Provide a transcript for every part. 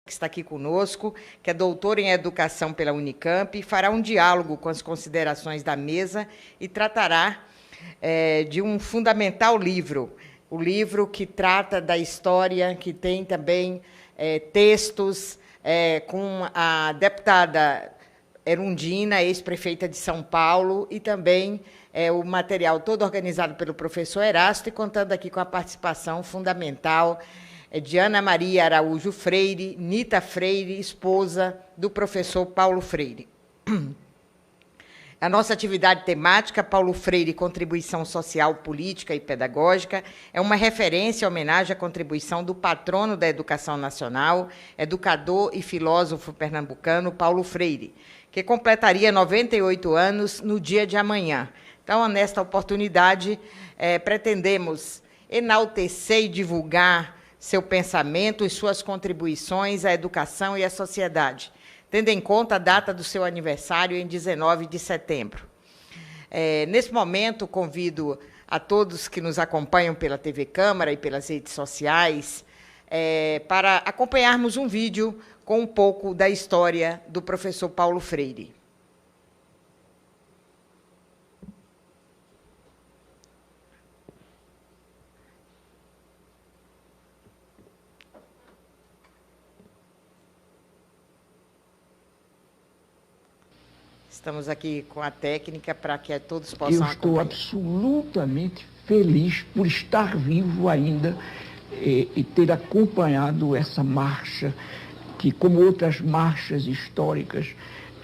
que está aqui conosco, que é doutor em Educação pela Unicamp, fará um diálogo com as considerações da mesa e tratará de um fundamental livro, o livro que trata da história, que tem também textos com a deputada Erundina, ex-prefeita de São Paulo, e também o material todo organizado pelo professor Erasto, e contando aqui com a participação fundamental de Ana Maria Araújo Freire, Nita Freire, esposa do professor Paulo Freire. A nossa atividade temática, Paulo Freire, Contribuição Social, Política e Pedagógica, é uma referência e homenagem à contribuição do patrono da educação nacional, educador e filósofo pernambucano Paulo Freire, que completaria 98 anos no dia de amanhã. Então, nesta oportunidade, pretendemos enaltecer e divulgar seu pensamento e suas contribuições à educação e à sociedade, tendo em conta a data do seu aniversário, em 19 de setembro. Nesse momento, convido a todos que nos acompanham pela TV Câmara e pelas redes sociais para acompanharmos um vídeo com um pouco da história do professor Paulo Freire. Estamos aqui com a técnica para que todos possam acompanhar. Eu estou absolutamente feliz por estar vivo ainda e ter acompanhado essa marcha, que, como outras marchas históricas,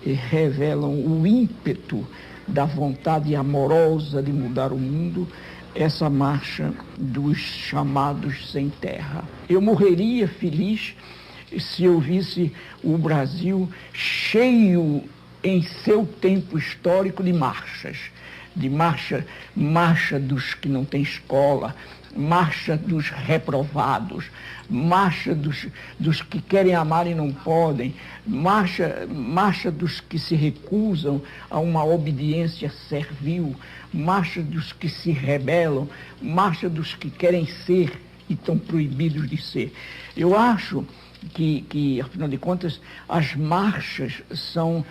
revelam o ímpeto da vontade amorosa de mudar o mundo, essa marcha dos chamados sem terra. Eu morreria feliz se eu visse o Brasil cheio em seu tempo histórico de marchas, marcha dos que não têm escola, marcha dos reprovados, marcha dos que querem amar e não podem, marcha dos que se recusam a uma obediência servil, marcha dos que se rebelam, marcha dos que querem ser e estão proibidos de ser. Eu acho que, afinal de contas, as marchas são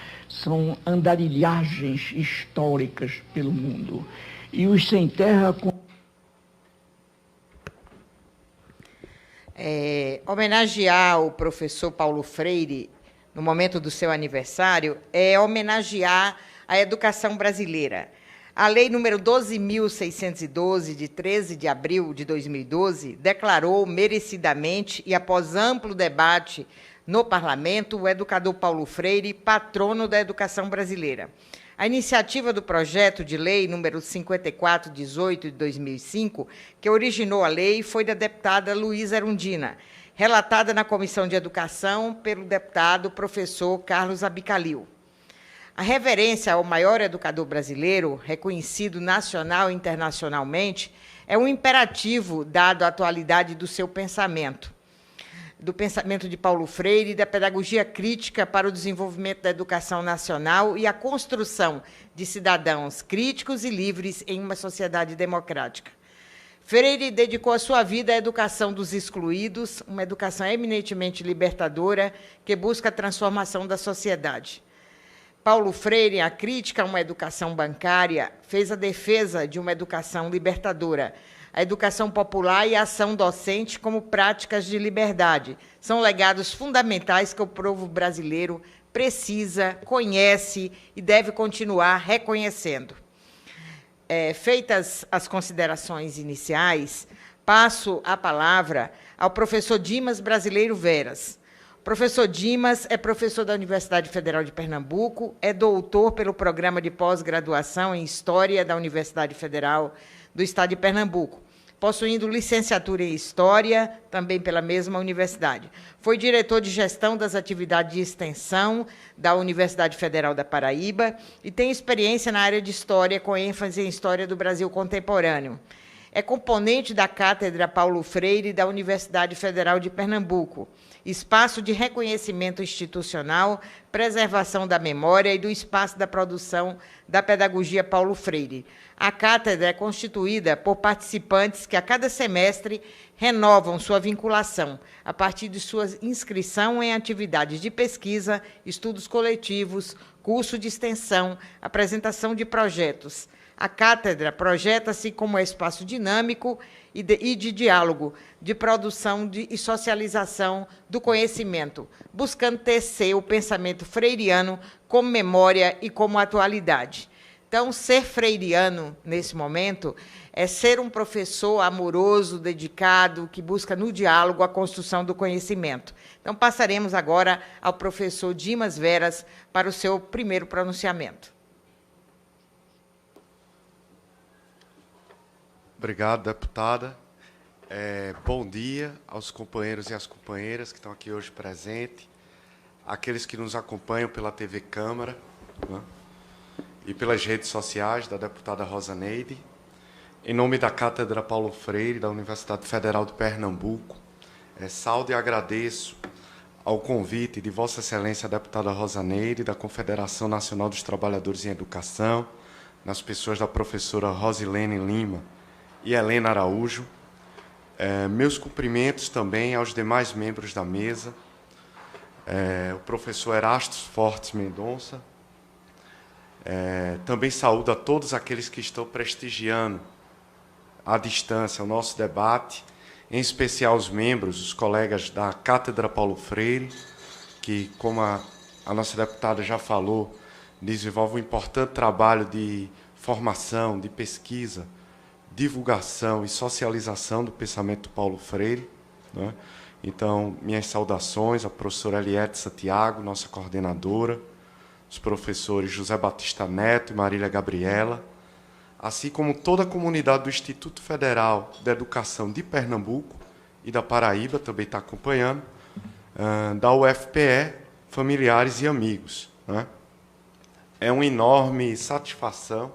andarilhagens históricas pelo mundo. E os sem terra... Homenagear o professor Paulo Freire, no momento do seu aniversário, é homenagear a educação brasileira. A Lei número 12.612, de 13 de abril de 2012, declarou merecidamente e após amplo debate no Parlamento o educador Paulo Freire patrono da educação brasileira. A iniciativa do projeto de lei número 5418 de 2005, que originou a lei, foi da deputada Luísa Erundina, relatada na Comissão de Educação pelo deputado professor Carlos Abicalil. A reverência ao maior educador brasileiro, reconhecido nacional e internacionalmente, é um imperativo dado à atualidade do seu pensamento, do pensamento de Paulo Freire e da pedagogia crítica para o desenvolvimento da educação nacional e a construção de cidadãos críticos e livres em uma sociedade democrática. Freire dedicou a sua vida à educação dos excluídos, uma educação eminentemente libertadora que busca a transformação da sociedade. Paulo Freire, a crítica a uma educação bancária, fez a defesa de uma educação libertadora. A educação popular e a ação docente como práticas de liberdade são legados fundamentais que o povo brasileiro precisa, conhece e deve continuar reconhecendo. Feitas as considerações iniciais, passo a palavra ao professor Dimas Brasileiro Veras. Professor Dimas é professor da Universidade Federal de Pernambuco, é doutor pelo Programa de Pós-Graduação em História da Universidade Federal do Estado de Pernambuco, possuindo licenciatura em História, também pela mesma universidade. Foi diretor de Gestão das Atividades de Extensão da Universidade Federal da Paraíba e tem experiência na área de História, com ênfase em História do Brasil Contemporâneo. É componente da Cátedra Paulo Freire da Universidade Federal de Pernambuco espaço de reconhecimento institucional, preservação da memória e do espaço da produção da pedagogia Paulo Freire. A cátedra é constituída por participantes que, a cada semestre, renovam sua vinculação, a partir de sua inscrição em atividades de pesquisa, estudos coletivos, curso de extensão, apresentação de projetos. A cátedra projeta-se como espaço dinâmico e de diálogo, de produção e socialização do conhecimento, buscando tecer o pensamento freiriano como memória e como atualidade. Então, ser freiriano, nesse momento, é ser um professor amoroso, dedicado, que busca no diálogo a construção do conhecimento. Então, passaremos agora ao professor Dimas Veras para o seu primeiro pronunciamento. Obrigado, deputada. Bom dia aos companheiros e às companheiras que estão aqui hoje presentes, aqueles que nos acompanham pela TV Câmara, né, e pelas redes sociais da deputada Rosa Neide. Em nome da Cátedra Paulo Freire, da Universidade Federal de Pernambuco, saúdo e agradeço ao convite de Vossa Excelência a deputada Rosa Neide, da Confederação Nacional dos Trabalhadores em Educação, nas pessoas da professora Rosilene Lima e Helena Araújo. Meus cumprimentos também aos demais membros da mesa, o professor Erastos Fortes Mendonça. Também saúdo a todos aqueles que estão prestigiando à distância o nosso debate, em especial os membros, os colegas da Cátedra Paulo Freire, que, como a nossa deputada já falou, desenvolve um importante trabalho de formação, de pesquisa, divulgação e socialização do pensamento do Paulo Freire, né? Então, minhas saudações à professora Eliette Santiago, nossa coordenadora, os professores José Batista Neto e Marília Gabriela, assim como toda a comunidade do Instituto Federal de Educação de Pernambuco e da Paraíba, também está acompanhando, da UFPE, familiares e amigos, né? É uma enorme satisfação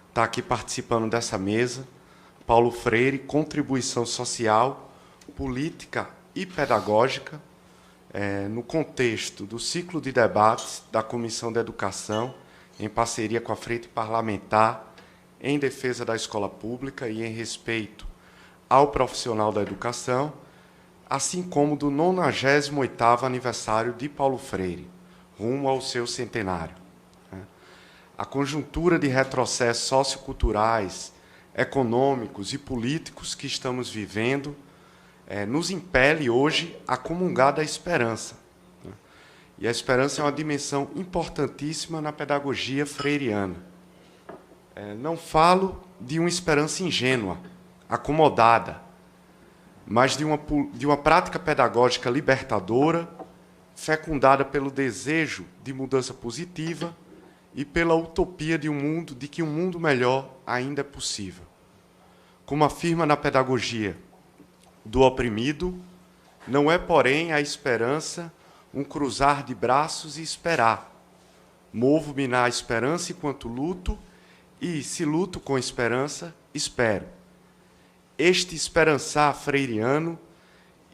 estar aqui participando dessa mesa. Paulo Freire, contribuição social, política e pedagógica, no contexto do ciclo de debates da Comissão de Educação, em parceria com a Frente Parlamentar, em defesa da escola pública e em respeito ao profissional da educação, assim como do 98º aniversário de Paulo Freire, rumo ao seu centenário. A conjuntura de retrocessos socioculturais, econômicos e políticos que estamos vivendo nos impele hoje a comungar da esperança. E a esperança é uma dimensão importantíssima na pedagogia freiriana. Não falo de uma esperança ingênua, acomodada, mas de uma prática pedagógica libertadora, fecundada pelo desejo de mudança positiva e pela utopia de que um mundo melhor ainda é possível. Como afirma na pedagogia do oprimido, não é, porém, a esperança um cruzar de braços e esperar. Movo-me na esperança enquanto luto, e, se luto com esperança, espero. Este esperançar freiriano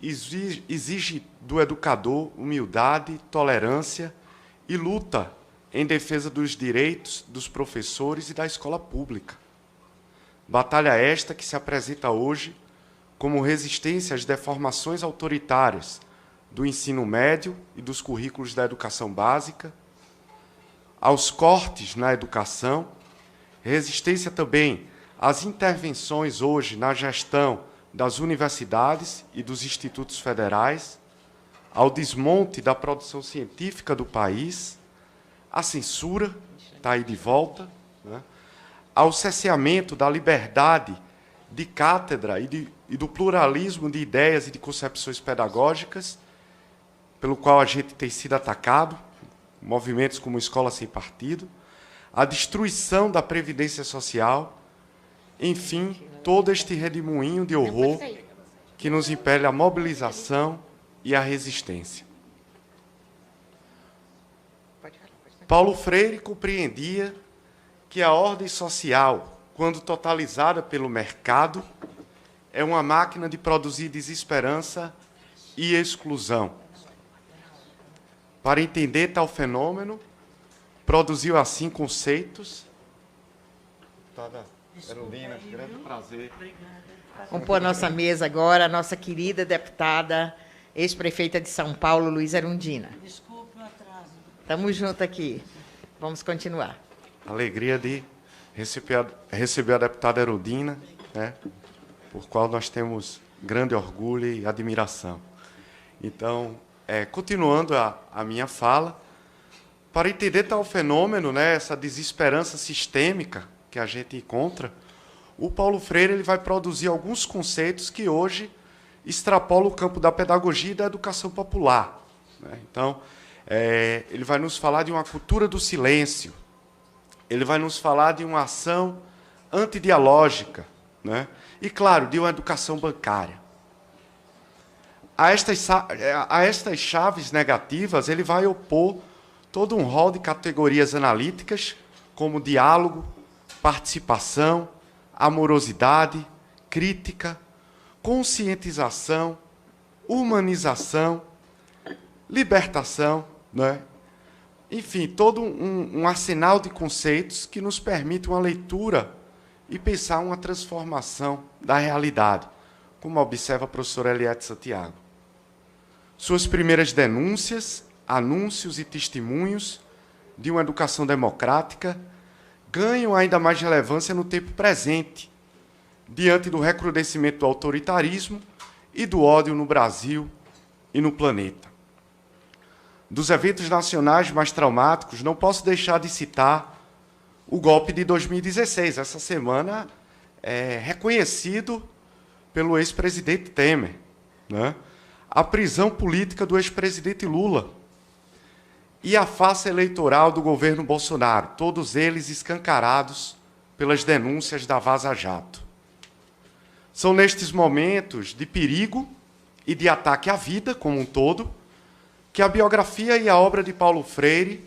exige do educador humildade, tolerância e luta em defesa dos direitos dos professores e da escola pública. Batalha esta que se apresenta hoje como resistência às deformações autoritárias do ensino médio e dos currículos da educação básica, aos cortes na educação, resistência também às intervenções hoje na gestão das universidades e dos institutos federais, ao desmonte da produção científica do país, à censura, está aí de volta, né, ao cerceamento da liberdade de cátedra e do pluralismo de ideias e de concepções pedagógicas, pelo qual a gente tem sido atacado, movimentos como Escola Sem Partido, a destruição da Previdência Social, enfim, todo este redemoinho de horror que nos impele a mobilização e a resistência. Paulo Freire compreendia que a ordem social, quando totalizada pelo mercado, é uma máquina de produzir desesperança e exclusão. Para entender tal fenômeno, produziu assim conceitos. Erundina, grande prazer. Compor a nossa mesa agora a nossa querida deputada, ex-prefeita de São Paulo, Luísa Erundina. Desculpe o atraso. Estamos juntos aqui. Vamos continuar. Alegria de receber a deputada Erundina, né, por qual nós temos grande orgulho e admiração. Então, continuando a minha fala, para entender tal fenômeno, né, essa desesperança sistêmica que a gente encontra, o Paulo Freire ele vai produzir alguns conceitos que hoje extrapolam o campo da pedagogia e da educação popular, né? Então, ele vai nos falar de uma cultura do silêncio, ele vai nos falar de uma ação antidialógica, né? E, claro, de uma educação bancária. A estas chaves negativas, ele vai opor todo um rol de categorias analíticas, como diálogo, participação, amorosidade, crítica, conscientização, humanização, libertação, né? Enfim, todo um arsenal de conceitos que nos permite uma leitura e pensar uma transformação da realidade, como observa a professora Eliette Santiago. Suas primeiras denúncias, anúncios e testemunhos de uma educação democrática ganham ainda mais relevância no tempo presente, diante do recrudescimento do autoritarismo e do ódio no Brasil e no planeta. Dos eventos nacionais mais traumáticos, não posso deixar de citar o golpe de 2016. Essa semana é reconhecido pelo ex-presidente Temer, né? A prisão política do ex-presidente Lula e a farsa eleitoral do governo Bolsonaro, todos eles escancarados pelas denúncias da Vaza Jato. São nestes momentos de perigo e de ataque à vida como um todo que a biografia e a obra de Paulo Freire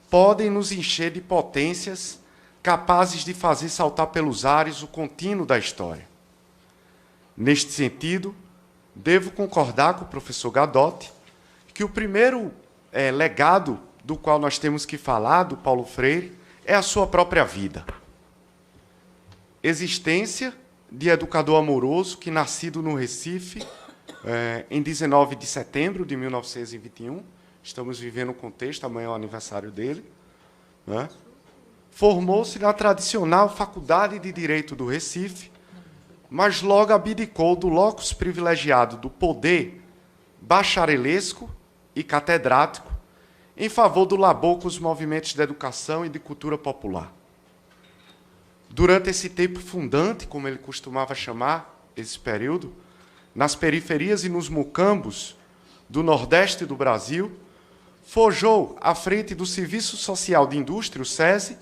podem nos encher de potências capazes de fazer saltar pelos ares o contínuo da história. Neste sentido, devo concordar com o professor Gadotti que o primeiro legado do qual nós temos que falar, do Paulo Freire, é a sua própria vida. Existência de educador amoroso que, nascido no Recife, em 19 de setembro de 1921, estamos vivendo o contexto, amanhã é o aniversário dele, né? Formou-se na tradicional Faculdade de Direito do Recife, mas logo abdicou do locus privilegiado do poder bacharelesco e catedrático em favor do labor com os movimentos de educação e de cultura popular. Durante esse tempo fundante, como ele costumava chamar esse período, nas periferias e nos mucambos do Nordeste do Brasil, forjou à frente do Serviço Social de Indústria, o SESI,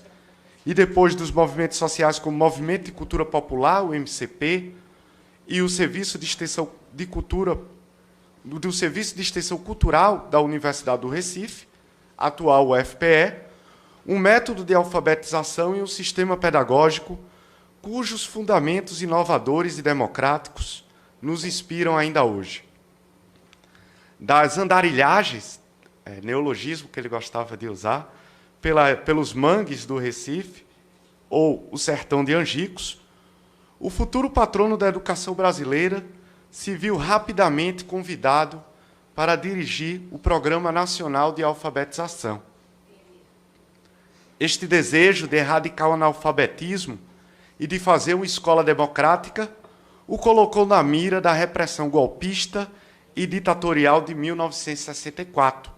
e depois dos movimentos sociais como o Movimento de Cultura Popular, o MCP, e o Serviço de Extensão de Cultura, do Serviço de Extensão Cultural da Universidade do Recife, atual UFPE, um método de alfabetização e um sistema pedagógico cujos fundamentos inovadores e democráticos nos inspiram ainda hoje. Das andarilhagens, neologismo que ele gostava de usar, pelos mangues do Recife, ou o sertão de Angicos, o futuro patrono da educação brasileira se viu rapidamente convidado para dirigir o Programa Nacional de Alfabetização. Este desejo de erradicar o analfabetismo e de fazer uma escola democrática o colocou na mira da repressão golpista e ditatorial de 1964,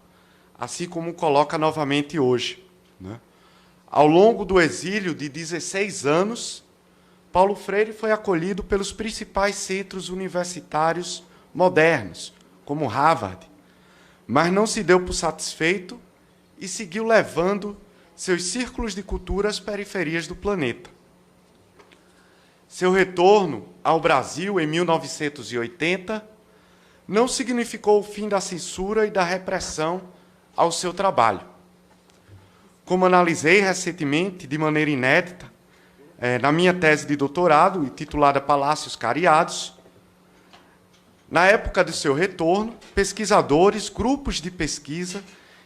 assim como coloca novamente hoje, né? Ao longo do exílio de 16 anos, Paulo Freire foi acolhido pelos principais centros universitários modernos, como Harvard, mas não se deu por satisfeito e seguiu levando seus círculos de cultura às periferias do planeta. Seu retorno ao Brasil em 1980 não significou o fim da censura e da repressão ao seu trabalho. Como analisei recentemente, de maneira inédita, na minha tese de doutorado, intitulada Palácios Cariados, na época do seu retorno, pesquisadores, grupos de pesquisa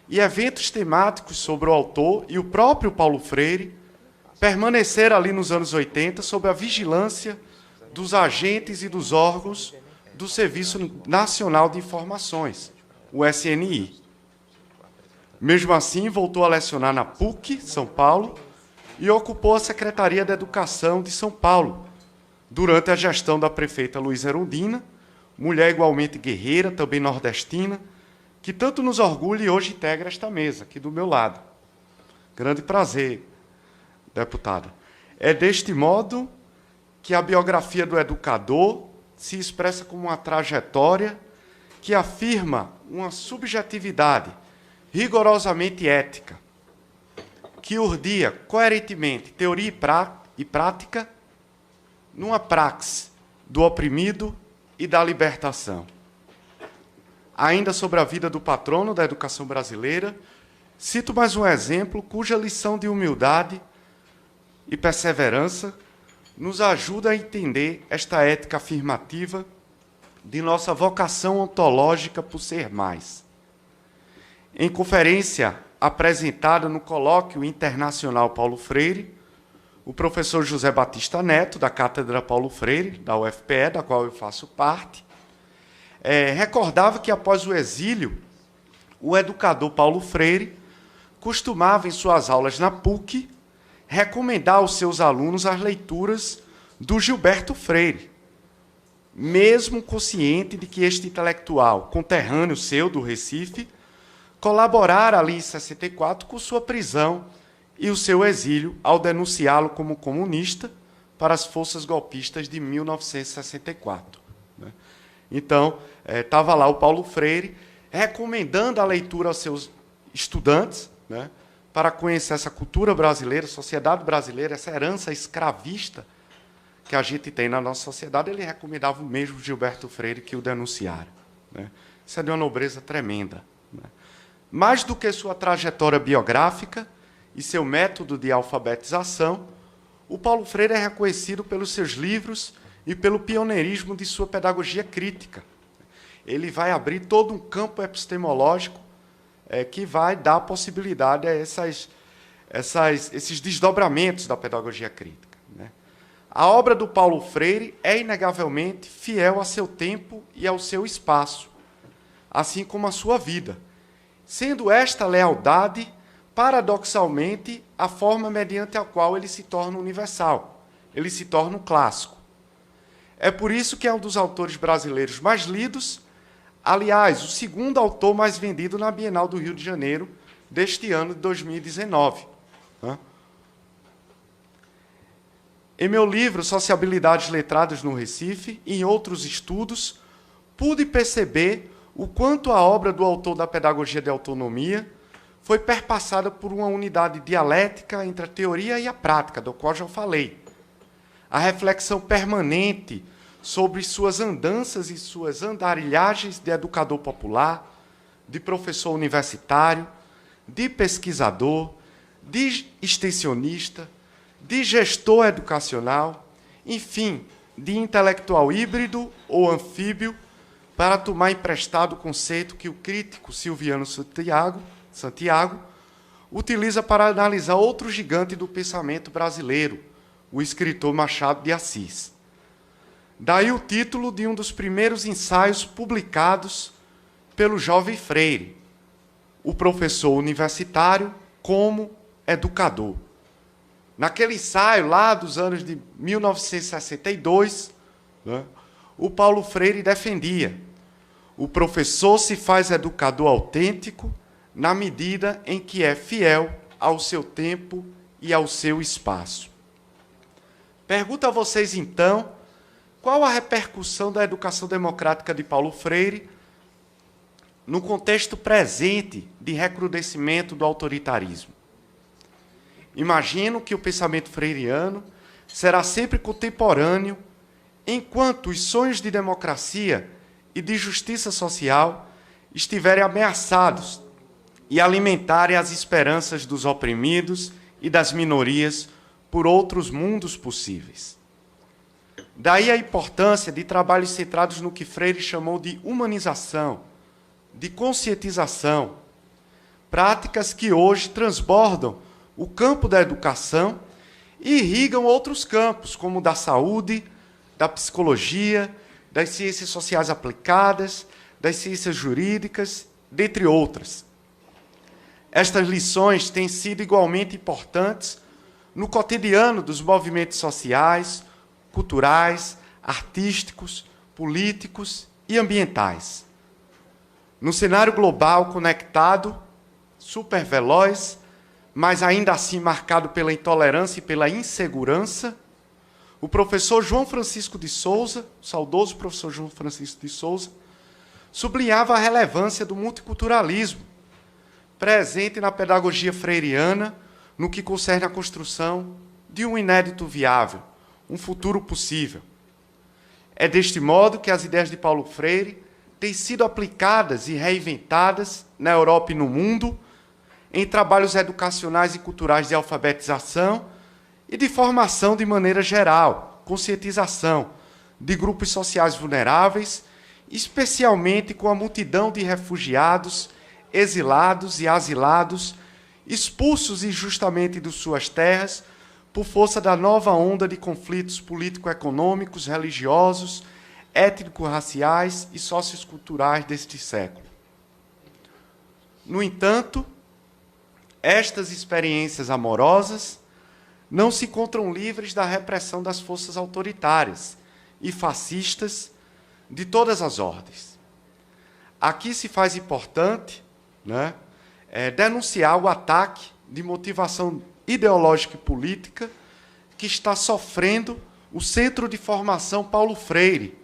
e eventos temáticos sobre o autor e o próprio Paulo Freire permaneceram ali nos anos 80 sob a vigilância dos agentes e dos órgãos do Serviço Nacional de Informações, o SNI. Mesmo assim, voltou a lecionar na PUC, São Paulo, e ocupou a Secretaria de Educação de São Paulo, durante a gestão da prefeita Luísa Erundina, mulher igualmente guerreira, também nordestina, que tanto nos orgulha e hoje integra esta mesa, aqui do meu lado. Grande prazer, deputada. É deste modo que a biografia do educador se expressa como uma trajetória que afirma uma subjetividade rigorosamente ética, que urdia coerentemente teoria e prática numa praxe do oprimido e da libertação. Ainda sobre a vida do patrono da educação brasileira, cito mais um exemplo cuja lição de humildade e perseverança nos ajuda a entender esta ética afirmativa de nossa vocação ontológica por ser mais. Em conferência apresentada no Colóquio Internacional Paulo Freire, o professor José Batista Neto, da Cátedra Paulo Freire, da UFPE, da qual eu faço parte, recordava que, após o exílio, o educador Paulo Freire costumava, em suas aulas na PUC, recomendar aos seus alunos as leituras do Gilberto Freire, mesmo consciente de que este intelectual, conterrâneo seu do Recife, colaborara ali em 64 com sua prisão e o seu exílio ao denunciá-lo como comunista para as forças golpistas de 1964. Então, estava lá o Paulo Freire recomendando a leitura aos seus estudantes, para conhecer essa cultura brasileira, sociedade brasileira, essa herança escravista que a gente tem na nossa sociedade. Ele recomendava o mesmo Gilberto Freire que o denunciara. Isso é de uma nobreza tremenda. Mais do que sua trajetória biográfica e seu método de alfabetização, o Paulo Freire é reconhecido pelos seus livros e pelo pioneirismo de sua pedagogia crítica. Ele vai abrir todo um campo epistemológico que vai dar possibilidade a esses desdobramentos da pedagogia crítica. A obra do Paulo Freire é, inegavelmente, fiel a seu tempo e ao seu espaço, assim como a sua vida, sendo esta lealdade, paradoxalmente, a forma mediante a qual ele se torna universal, ele se torna um clássico. É por isso que é um dos autores brasileiros mais lidos, aliás, o segundo autor mais vendido na Bienal do Rio de Janeiro deste ano de 2019. Em meu livro Sociabilidades Letradas no Recife e em outros estudos, pude perceber o quanto a obra do autor da Pedagogia de Autonomia foi perpassada por uma unidade dialética entre a teoria e a prática, do qual já falei. A reflexão permanente sobre suas andanças e suas andarilhagens de educador popular, de professor universitário, de pesquisador, de extensionista, de gestor educacional, enfim, de intelectual híbrido ou anfíbio, para tomar emprestado o conceito que o crítico Silviano Santiago utiliza para analisar outro gigante do pensamento brasileiro, o escritor Machado de Assis. Daí o título de um dos primeiros ensaios publicados pelo jovem Freire, o professor universitário como educador. Naquele ensaio, lá dos anos de 1962, o Paulo Freire defendia: o professor se faz educador autêntico na medida em que é fiel ao seu tempo e ao seu espaço. Pergunto a vocês, então, qual a repercussão da educação democrática de Paulo Freire no contexto presente de recrudescimento do autoritarismo? Imagino que o pensamento freiriano será sempre contemporâneo, enquanto os sonhos de democracia e de justiça social estiverem ameaçados e alimentarem as esperanças dos oprimidos e das minorias por outros mundos possíveis. Daí a importância de trabalhos centrados no que Freire chamou de humanização, de conscientização, práticas que hoje transbordam o campo da educação e irrigam outros campos, como o da saúde, da psicologia, das ciências sociais aplicadas, das ciências jurídicas, dentre outras. Estas lições têm sido igualmente importantes no cotidiano dos movimentos sociais, culturais, artísticos, políticos e ambientais. No cenário global conectado, superveloz, mas ainda assim marcado pela intolerância e pela insegurança, o professor João Francisco de Souza, o saudoso professor João Francisco de Souza, sublinhava a relevância do multiculturalismo, presente na pedagogia freiriana, no que concerne à construção de um inédito viável, um futuro possível. É deste modo que as ideias de Paulo Freire têm sido aplicadas e reinventadas na Europa e no mundo, em trabalhos educacionais e culturais de alfabetização e de formação de maneira geral, conscientização de grupos sociais vulneráveis, especialmente com a multidão de refugiados, exilados e asilados, expulsos injustamente de suas terras por força da nova onda de conflitos político-econômicos, religiosos, étnico-raciais e socioculturais deste século. No entanto, estas experiências amorosas não se encontram livres da repressão das forças autoritárias e fascistas de todas as ordens. Aqui se faz importante, denunciar o ataque de motivação ideológica e política que está sofrendo o Centro de Formação Paulo Freire,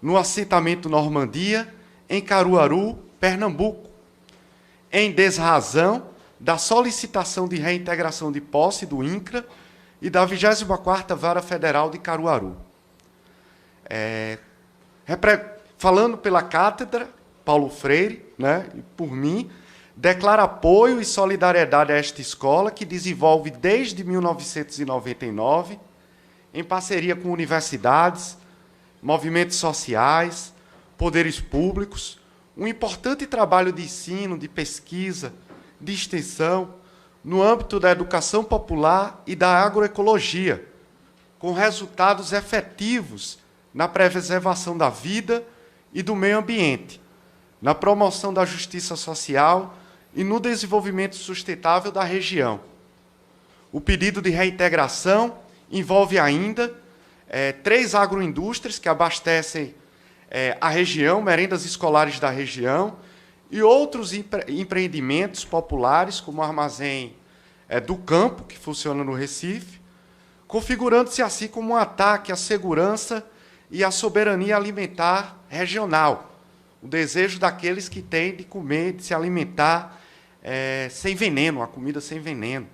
no assentamento Normandia, em Caruaru, Pernambuco, em desrazão da solicitação de reintegração de posse do INCRA e da 24ª Vara Federal de Caruaru. Falando pela cátedra Paulo Freire, e por mim, declara apoio e solidariedade a esta escola, que desenvolve desde 1999, em parceria com universidades, movimentos sociais, poderes públicos, um importante trabalho de ensino, de pesquisa, de extensão, no âmbito da educação popular e da agroecologia, com resultados efetivos na preservação da vida e do meio ambiente, na promoção da justiça social e no desenvolvimento sustentável da região. O pedido de reintegração envolve ainda 3 agroindústrias que abastecem a região, merendas escolares da região, e outros empreendimentos populares, como o Armazém do Campo, que funciona no Recife, configurando-se assim como um ataque à segurança e à soberania alimentar regional, o desejo daqueles que têm de comer, de se alimentar sem veneno, a comida sem veneno.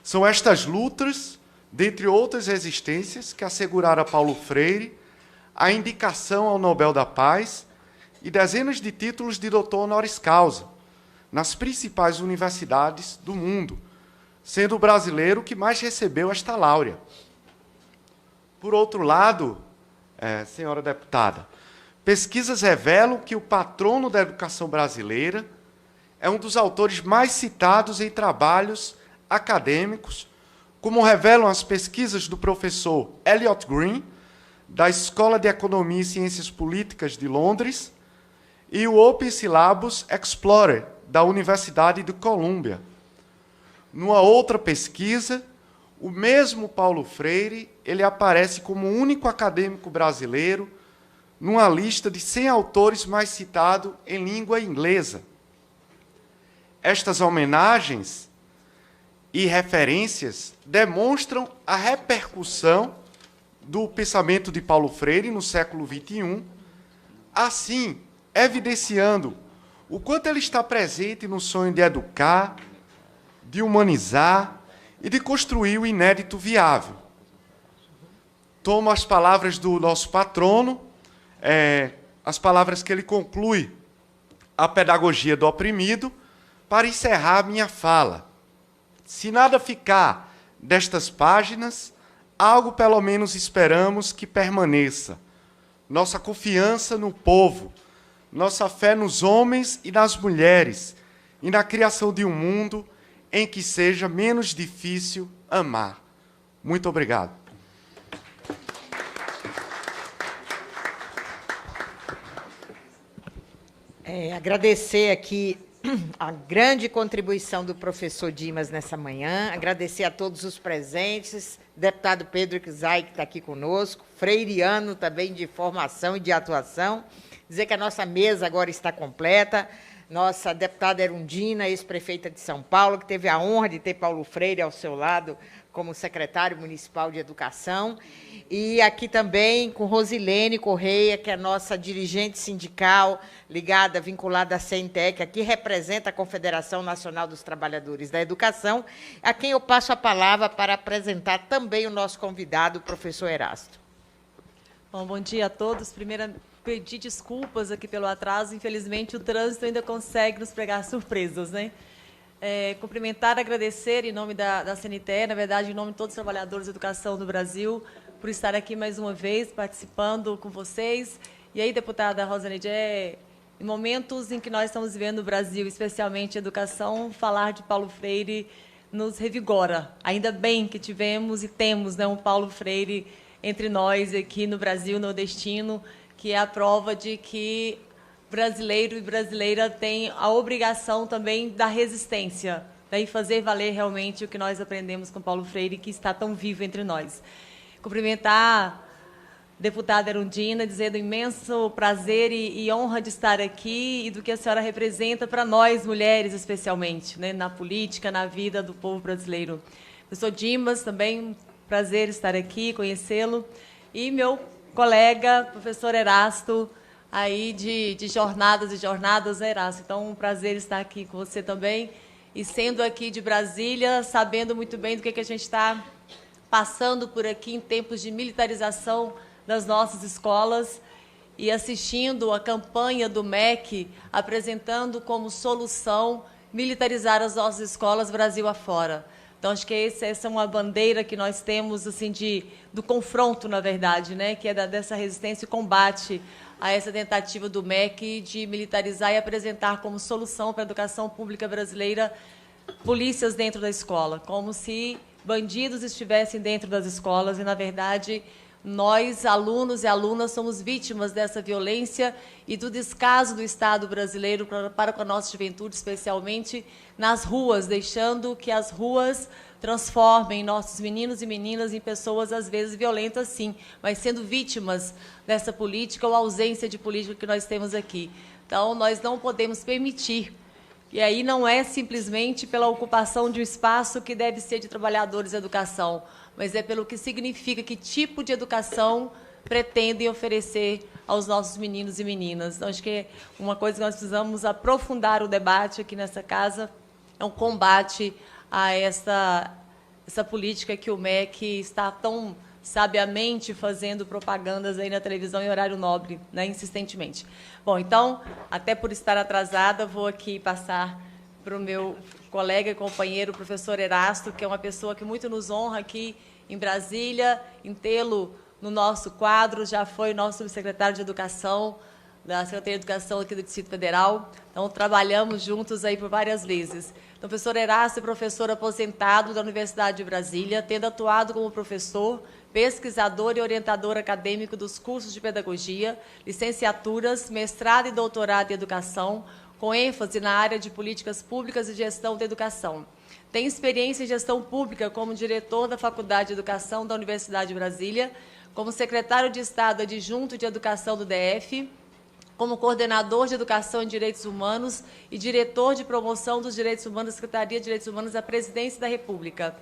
São estas lutas, dentre outras resistências, que asseguraram a Paulo Freire a indicação ao Nobel da Paz e dezenas de títulos de doutor honoris causa nas principais universidades do mundo, sendo o brasileiro que mais recebeu esta láurea. Por outro lado, senhora deputada, pesquisas revelam que o patrono da educação brasileira é um dos autores mais citados em trabalhos acadêmicos, como revelam as pesquisas do professor Elliot Green, da Escola de Economia e Ciências Políticas de Londres, e o Open Syllabus Explorer, da Universidade de Colômbia. Numa outra pesquisa, o mesmo Paulo Freire ele aparece como o único acadêmico brasileiro numa lista de 100 autores mais citados em língua inglesa. Estas homenagens e referências demonstram a repercussão do pensamento de Paulo Freire no século XXI, assim, evidenciando o quanto ele está presente no sonho de educar, de humanizar e de construir o inédito viável. Tomo as palavras do nosso patrono, as palavras que ele conclui a pedagogia do oprimido, para encerrar minha fala. Se nada ficar destas páginas, algo pelo menos esperamos que permaneça. Nossa confiança no povo, nossa fé nos homens e nas mulheres, e na criação de um mundo em que seja menos difícil amar. Muito obrigado. Agradecer aqui a grande contribuição do professor Dimas nessa manhã, agradecer a todos os presentes, deputado Pedro Kizai, que está aqui conosco, freiriano também de formação e de atuação, dizer que a nossa mesa agora está completa, nossa deputada Erundina, ex-prefeita de São Paulo, que teve a honra de ter Paulo Freire ao seu lado como secretário municipal de Educação, e aqui também com Rosilene Correia, que é nossa dirigente sindical, ligada, vinculada à CNTEC, aqui representa a Confederação Nacional dos Trabalhadores da Educação, a quem eu passo a palavra para apresentar também o nosso convidado, o professor Erasto. Bom dia a todos. Primeiro, pedir desculpas aqui pelo atraso. Infelizmente, o trânsito ainda consegue nos pregar surpresas, né? Cumprimentar, agradecer em nome da CNTE, na verdade, em nome de todos os trabalhadores de educação do Brasil, por estar aqui mais uma vez, participando com vocês. E aí, deputada Rosaneide, em momentos em que nós estamos vivendo no Brasil, especialmente a educação, falar de Paulo Freire nos revigora. Ainda bem que tivemos e temos, né, um Paulo Freire entre nós aqui no Brasil nordestino, que é a prova de que brasileiro e brasileira têm a obrigação também da resistência, né, e fazer valer realmente o que nós aprendemos com Paulo Freire, que está tão vivo entre nós. Cumprimentar a deputada Erundina, dizer do imenso prazer e honra de estar aqui e do que a senhora representa para nós, mulheres, especialmente, né, na política, na vida do povo brasileiro. Professor Dimas, também prazer estar aqui, conhecê-lo. E meu colega, professor Erasto, aí de jornadas e jornadas, né, Erasto? Então, um prazer estar aqui com você também. E sendo aqui de Brasília, sabendo muito bem do que a gente está passando por aqui em tempos de militarização das nossas escolas e assistindo a campanha do MEC apresentando como solução militarizar as nossas escolas Brasil afora. Então, acho que essa é uma bandeira que nós temos assim, do confronto, na verdade, né? Que é dessa resistência e combate a essa tentativa do MEC de militarizar e apresentar como solução para a educação pública brasileira polícias dentro da escola, como se bandidos estivessem dentro das escolas e, na verdade, nós, alunos e alunas, somos vítimas dessa violência e do descaso do Estado brasileiro para com a nossa juventude, especialmente nas ruas, deixando que as ruas transformem nossos meninos e meninas em pessoas, às vezes, violentas, sim, mas sendo vítimas dessa política ou ausência de política que nós temos aqui. Então, nós não podemos permitir. E aí não é simplesmente pela ocupação de um espaço que deve ser de trabalhadores da educação, mas é pelo que significa, que tipo de educação pretendem oferecer aos nossos meninos e meninas. Então, acho que é uma coisa que nós precisamos aprofundar o debate aqui nessa casa, é um combate a essa política que o MEC está tão sabiamente fazendo propagandas aí na televisão em horário nobre, né, insistentemente. Bom, então, até por estar atrasada, vou aqui passar para o meu colega e companheiro, o professor Erasto, que é uma pessoa que muito nos honra aqui em Brasília, em tê-lo no nosso quadro, já foi nosso subsecretário de Educação, da Secretaria de Educação aqui do Distrito Federal, então trabalhamos juntos aí por várias vezes. Então, o professor Erasto é professor aposentado da Universidade de Brasília, tendo atuado como professor, pesquisador e orientador acadêmico dos cursos de pedagogia, licenciaturas, mestrado e doutorado em educação, com ênfase na área de políticas públicas e gestão da educação. Tem experiência em gestão pública como diretor da Faculdade de Educação da Universidade de Brasília, como secretário de Estado adjunto de Educação do DF, como coordenador de Educação e Direitos Humanos e diretor de Promoção dos Direitos Humanos da Secretaria de Direitos Humanos da Presidência da República.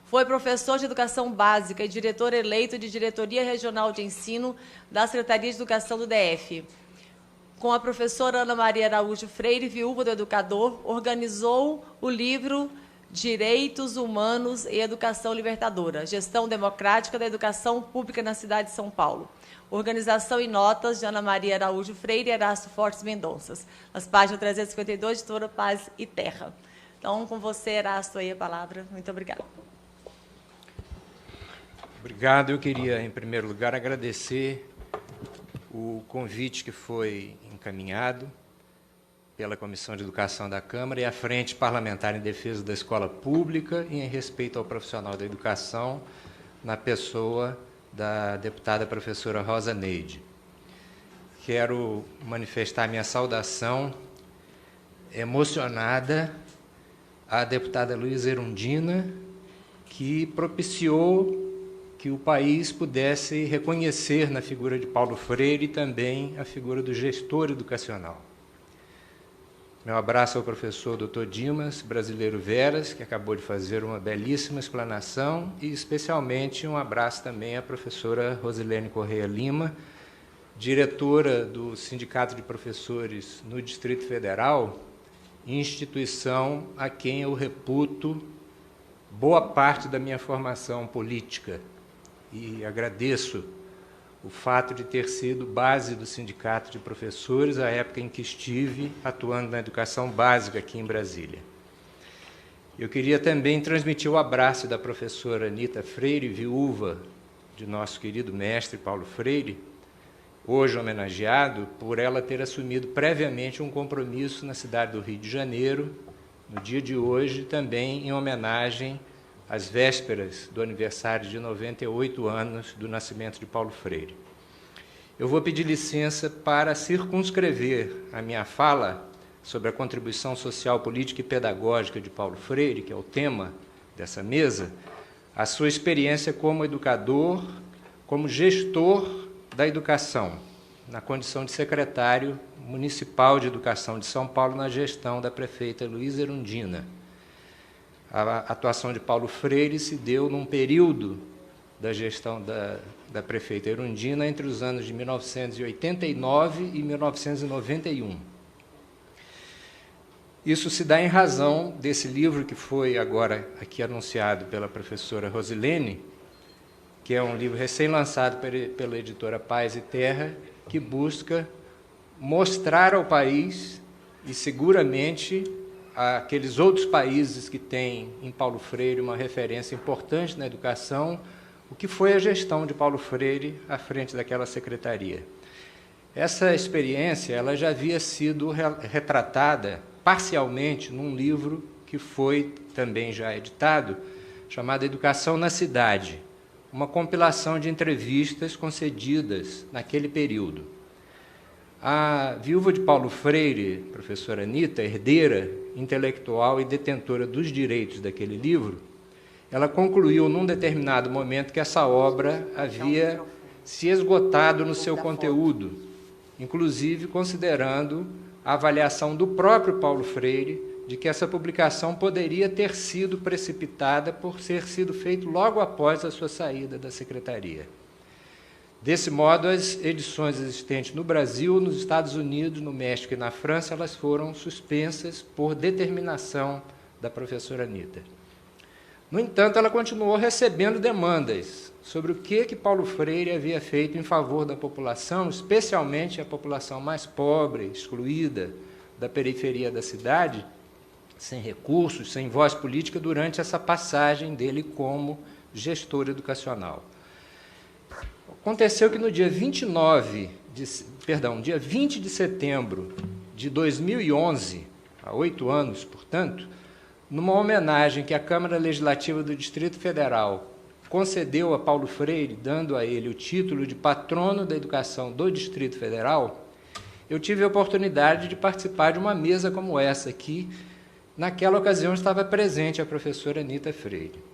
Foi professor de Educação Básica e diretor eleito de Diretoria Regional de Ensino da Secretaria de Educação do DF. Com a professora Ana Maria Araújo Freire, viúva do educador, organizou o livro Direitos Humanos e Educação Libertadora, Gestão Democrática da Educação Pública na Cidade de São Paulo. Organização e notas de Ana Maria Araújo Freire e Erasto Fortes Mendonças. Nas páginas 352, editora Paz e Terra. Então, com você, Erasto, aí a palavra. Muito obrigada. Obrigado. Eu queria, em primeiro lugar, agradecer o convite que foi encaminhado pela Comissão de Educação da Câmara e a Frente Parlamentar em Defesa da Escola Pública e em respeito ao profissional da educação, na pessoa da deputada professora Rosa Neide. Quero manifestar minha saudação emocionada à deputada Luísa Erundina, que propiciou que o país pudesse reconhecer na figura de Paulo Freire também a figura do gestor educacional. Meu abraço ao professor Dr. Dimas Brasileiro Veras, que acabou de fazer uma belíssima explanação, e especialmente um abraço também à professora Rosilene Correia Lima, diretora do Sindicato de Professores no Distrito Federal, instituição a quem eu reputo boa parte da minha formação política, e agradeço o fato de ter sido base do Sindicato de Professores à época em que estive atuando na educação básica aqui em Brasília. Eu queria também transmitir o abraço da professora Anita Freire, viúva de nosso querido mestre Paulo Freire, hoje homenageado, por ela ter assumido previamente um compromisso na cidade do Rio de Janeiro, no dia de hoje, também em homenagem às vésperas do aniversário de 98 anos do nascimento de Paulo Freire. Eu vou pedir licença para circunscrever a minha fala sobre a contribuição social, política e pedagógica de Paulo Freire, que é o tema dessa mesa, a sua experiência como educador, como gestor da educação, na condição de secretário municipal de Educação de São Paulo, na gestão da prefeita Luísa Erundina. A atuação de Paulo Freire se deu num período da gestão da prefeita Erundina entre os anos de 1989 e 1991. Isso se dá em razão desse livro que foi agora aqui anunciado pela professora Rosilene, que é um livro recém-lançado pela editora Paz e Terra, que busca mostrar ao país, e seguramente aqueles outros países que têm em Paulo Freire uma referência importante na educação, o que foi a gestão de Paulo Freire à frente daquela secretaria. Essa experiência ela já havia sido retratada parcialmente num livro que foi também já editado, chamado Educação na Cidade, uma compilação de entrevistas concedidas naquele período. A viúva de Paulo Freire, professora Anita, herdeira, intelectual e detentora dos direitos daquele livro, ela concluiu num determinado momento que essa obra havia se esgotado no seu conteúdo, inclusive considerando a avaliação do próprio Paulo Freire de que essa publicação poderia ter sido precipitada por ter sido feito logo após a sua saída da secretaria. Desse modo, as edições existentes no Brasil, nos Estados Unidos, no México e na França, elas foram suspensas por determinação da professora Anita. No entanto, ela continuou recebendo demandas sobre o que Paulo Freire havia feito em favor da população, especialmente a população mais pobre, excluída da periferia da cidade, sem recursos, sem voz política, durante essa passagem dele como gestor educacional. Aconteceu que no dia 20 de setembro de 2011, há 8 anos, portanto, numa homenagem que a Câmara Legislativa do Distrito Federal concedeu a Paulo Freire, dando a ele o título de patrono da educação do Distrito Federal, eu tive a oportunidade de participar de uma mesa como essa aqui. Naquela ocasião estava presente a professora Anita Freire.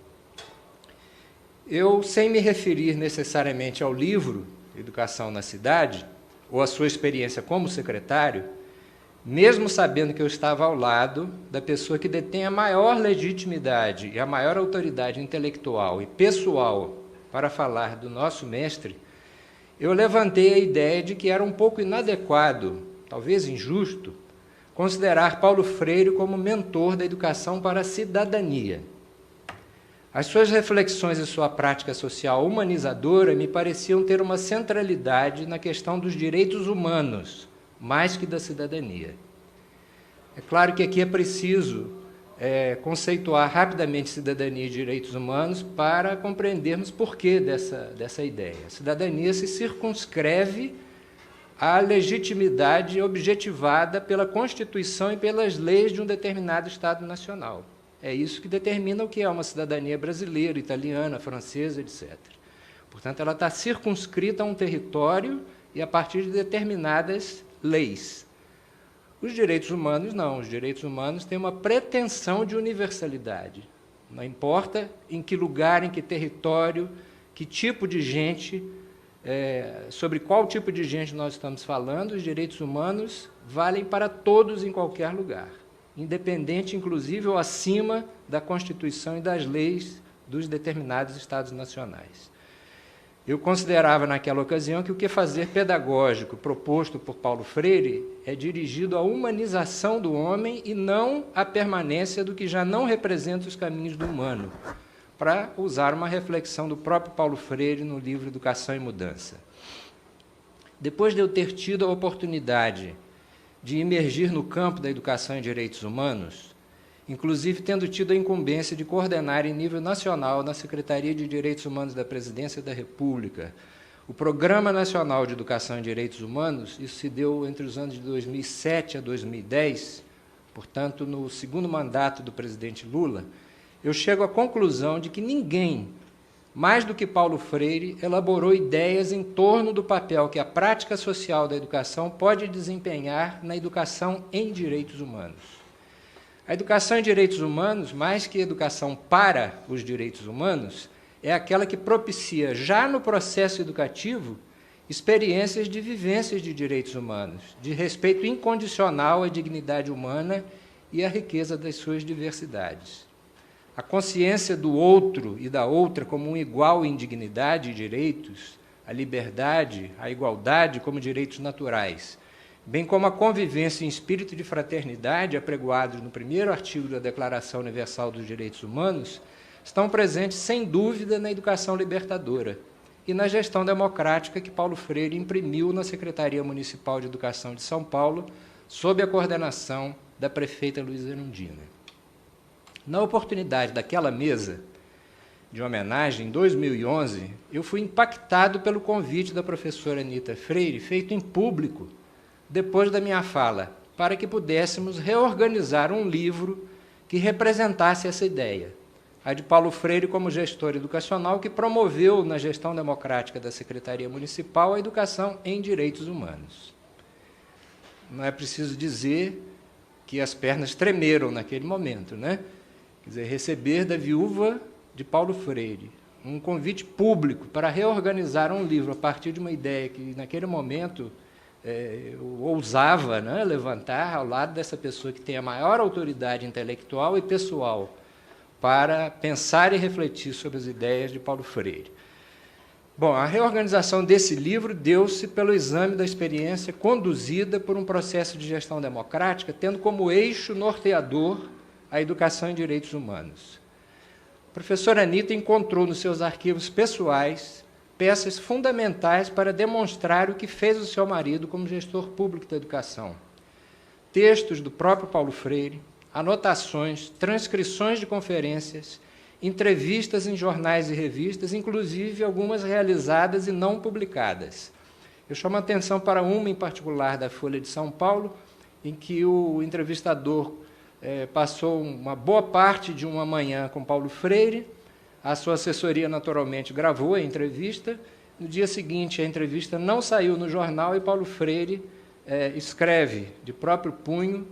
Eu, sem me referir necessariamente ao livro Educação na Cidade, ou à sua experiência como secretário, mesmo sabendo que eu estava ao lado da pessoa que detém a maior legitimidade e a maior autoridade intelectual e pessoal para falar do nosso mestre, eu levantei a ideia de que era um pouco inadequado, talvez injusto, considerar Paulo Freire como mentor da educação para a cidadania. As suas reflexões e sua prática social humanizadora me pareciam ter uma centralidade na questão dos direitos humanos, mais que da cidadania. É claro que aqui é preciso conceituar rapidamente cidadania e direitos humanos para compreendermos por que dessa ideia. A cidadania se circunscreve a legitimidade objetivada pela Constituição e pelas leis de um determinado Estado nacional. É isso que determina o que é uma cidadania brasileira, italiana, francesa, etc. Portanto, ela está circunscrita a um território e a partir de determinadas leis. Os direitos humanos, não. Os direitos humanos têm uma pretensão de universalidade. Não importa em que lugar, em que território, que tipo de gente, sobre qual tipo de gente nós estamos falando, os direitos humanos valem para todos em qualquer lugar, independente, inclusive, ou acima da Constituição e das leis dos determinados Estados nacionais. Eu considerava, naquela ocasião, que o quefazer pedagógico proposto por Paulo Freire é dirigido à humanização do homem e não à permanência do que já não representa os caminhos do humano, para usar uma reflexão do próprio Paulo Freire no livro Educação e Mudança. Depois de eu ter tido a oportunidade de emergir no campo da educação e direitos humanos, inclusive tendo tido a incumbência de coordenar em nível nacional na Secretaria de Direitos Humanos da Presidência da República o Programa Nacional de Educação e Direitos Humanos, isso se deu entre os anos de 2007 a 2010, portanto, no segundo mandato do presidente Lula, eu chego à conclusão de que ninguém, mais do que Paulo Freire, elaborou ideias em torno do papel que a prática social da educação pode desempenhar na educação em direitos humanos. A educação em direitos humanos, mais que educação para os direitos humanos, é aquela que propicia, já no processo educativo, experiências de vivências de direitos humanos, de respeito incondicional à dignidade humana e à riqueza das suas diversidades. A consciência do outro e da outra como um igual em dignidade e direitos, a liberdade, a igualdade como direitos naturais, bem como a convivência em espírito de fraternidade, apregoados no primeiro artigo da Declaração Universal dos Direitos Humanos, estão presentes, sem dúvida, na educação libertadora e na gestão democrática que Paulo Freire imprimiu na Secretaria Municipal de Educação de São Paulo, sob a coordenação da prefeita Luísa Erundina. Na oportunidade daquela mesa de homenagem, em 2011, eu fui impactado pelo convite da professora Anita Freire, feito em público, depois da minha fala, para que pudéssemos reorganizar um livro que representasse essa ideia, a de Paulo Freire como gestor educacional, que promoveu na gestão democrática da Secretaria Municipal a educação em direitos humanos. Não é preciso dizer que as pernas tremeram naquele momento, né? Quer dizer, receber da viúva de Paulo Freire um convite público para reorganizar um livro a partir de uma ideia que, naquele momento, eu ousava, né, levantar ao lado dessa pessoa que tem a maior autoridade intelectual e pessoal para pensar e refletir sobre as ideias de Paulo Freire. Bom, a reorganização desse livro deu-se pelo exame da experiência conduzida por um processo de gestão democrática, tendo como eixo norteador a educação em direitos humanos. A professora Anita encontrou nos seus arquivos pessoais peças fundamentais para demonstrar o que fez o seu marido como gestor público da educação. Textos do próprio Paulo Freire, anotações, transcrições de conferências, entrevistas em jornais e revistas, inclusive algumas realizadas e não publicadas. Eu chamo a atenção para uma em particular da Folha de São Paulo, em que o entrevistador passou uma boa parte de uma manhã com Paulo Freire. A sua assessoria, naturalmente, gravou a entrevista. No dia seguinte, a entrevista não saiu no jornal e Paulo Freire escreve, de próprio punho,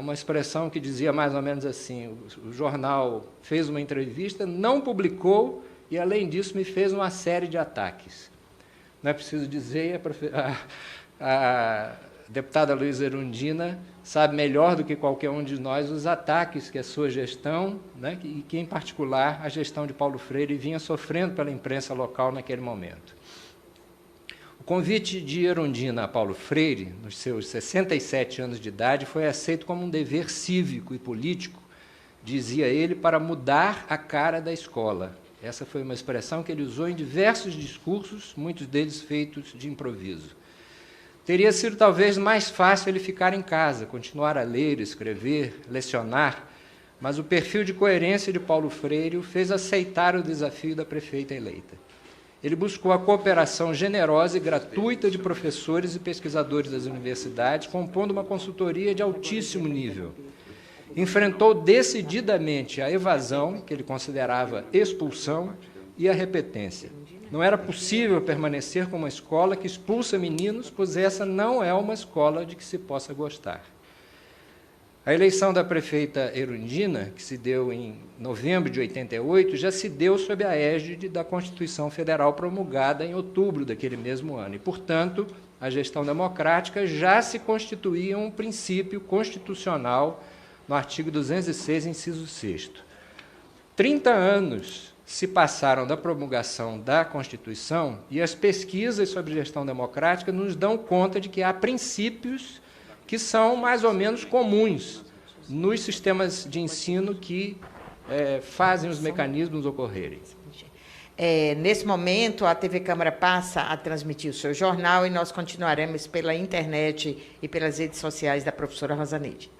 uma expressão que dizia mais ou menos assim: o jornal fez uma entrevista, não publicou e, além disso, me fez uma série de ataques. Não é preciso dizer, a deputada Luísa Erundina sabe melhor do que qualquer um de nós os ataques que a sua gestão, né, e que, em particular, a gestão de Paulo Freire vinha sofrendo pela imprensa local naquele momento. O convite de Erundina a Paulo Freire, nos seus 67 anos de idade, foi aceito como um dever cívico e político, dizia ele, para mudar a cara da escola. Essa foi uma expressão que ele usou em diversos discursos, muitos deles feitos de improviso. Teria sido talvez mais fácil ele ficar em casa, continuar a ler, escrever, lecionar, mas o perfil de coerência de Paulo Freire o fez aceitar o desafio da prefeita eleita. Ele buscou a cooperação generosa e gratuita de professores e pesquisadores das universidades, compondo uma consultoria de altíssimo nível. Enfrentou decididamente a evasão, que ele considerava expulsão, e a repetência. Não era possível permanecer com uma escola que expulsa meninos, pois essa não é uma escola de que se possa gostar. A eleição da prefeita Erundina, que se deu em novembro de 88, já se deu sob a égide da Constituição Federal promulgada em outubro daquele mesmo ano. E, portanto, a gestão democrática já se constituía um princípio constitucional no artigo 206, inciso 6º. 30 anos se passaram da promulgação da Constituição e as pesquisas sobre gestão democrática nos dão conta de que há princípios que são mais ou menos comuns nos sistemas de ensino que fazem os mecanismos ocorrerem. Nesse momento, a TV Câmara passa a transmitir o seu jornal e nós continuaremos pela internet e pelas redes sociais da professora Rosaneide.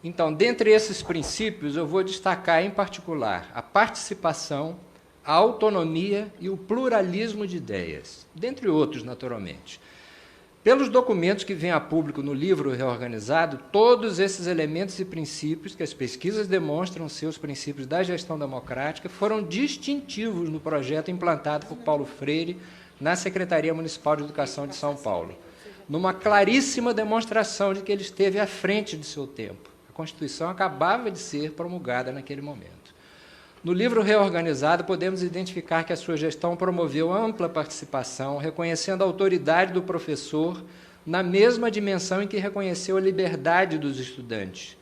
Então, dentre esses princípios, eu vou destacar, em particular, a participação, a autonomia e o pluralismo de ideias, dentre outros, naturalmente. Pelos documentos que vêm a público no livro reorganizado, todos esses elementos e princípios, que as pesquisas demonstram ser os princípios da gestão democrática, foram distintivos no projeto implantado por Paulo Freire na Secretaria Municipal de Educação de São Paulo, numa claríssima demonstração de que ele esteve à frente de seu tempo. A Constituição acabava de ser promulgada naquele momento. No livro reorganizado, podemos identificar que a sua gestão promoveu ampla participação, reconhecendo a autoridade do professor na mesma dimensão em que reconheceu a liberdade dos estudantes.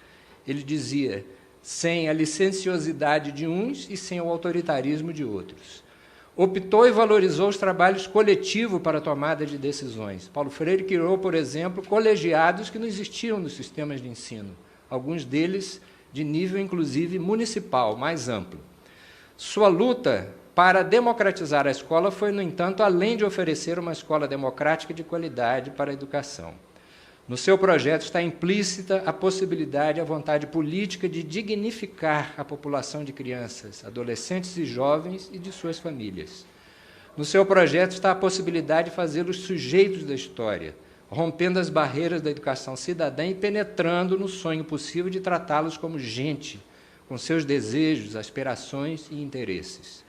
Ele dizia, sem a licenciosidade de uns e sem o autoritarismo de outros. Optou e valorizou os trabalhos coletivos para a tomada de decisões. Paulo Freire criou, por exemplo, colegiados que não existiam nos sistemas de ensino, alguns deles de nível, inclusive, municipal, mais amplo. Sua luta para democratizar a escola foi, no entanto, além de oferecer uma escola democrática de qualidade para a educação. No seu projeto está implícita a possibilidade e a vontade política de dignificar a população de crianças, adolescentes e jovens e de suas famílias. No seu projeto está a possibilidade de fazê-los sujeitos da história, rompendo as barreiras da educação cidadã e penetrando no sonho possível de tratá-los como gente, com seus desejos, aspirações e interesses.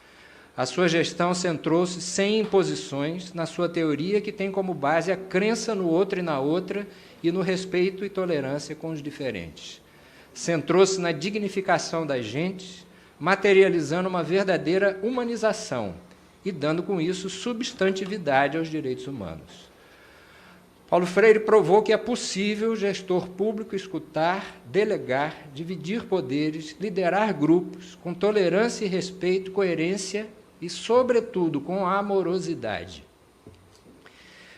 A sua gestão centrou-se sem imposições na sua teoria, que tem como base a crença no outro e na outra e no respeito e tolerância com os diferentes. Centrou-se na dignificação das gentes, materializando uma verdadeira humanização e dando com isso substantividade aos direitos humanos. Paulo Freire provou que é possível o gestor público escutar, delegar, dividir poderes, liderar grupos, com tolerância e respeito, coerência e, sobretudo, com amorosidade.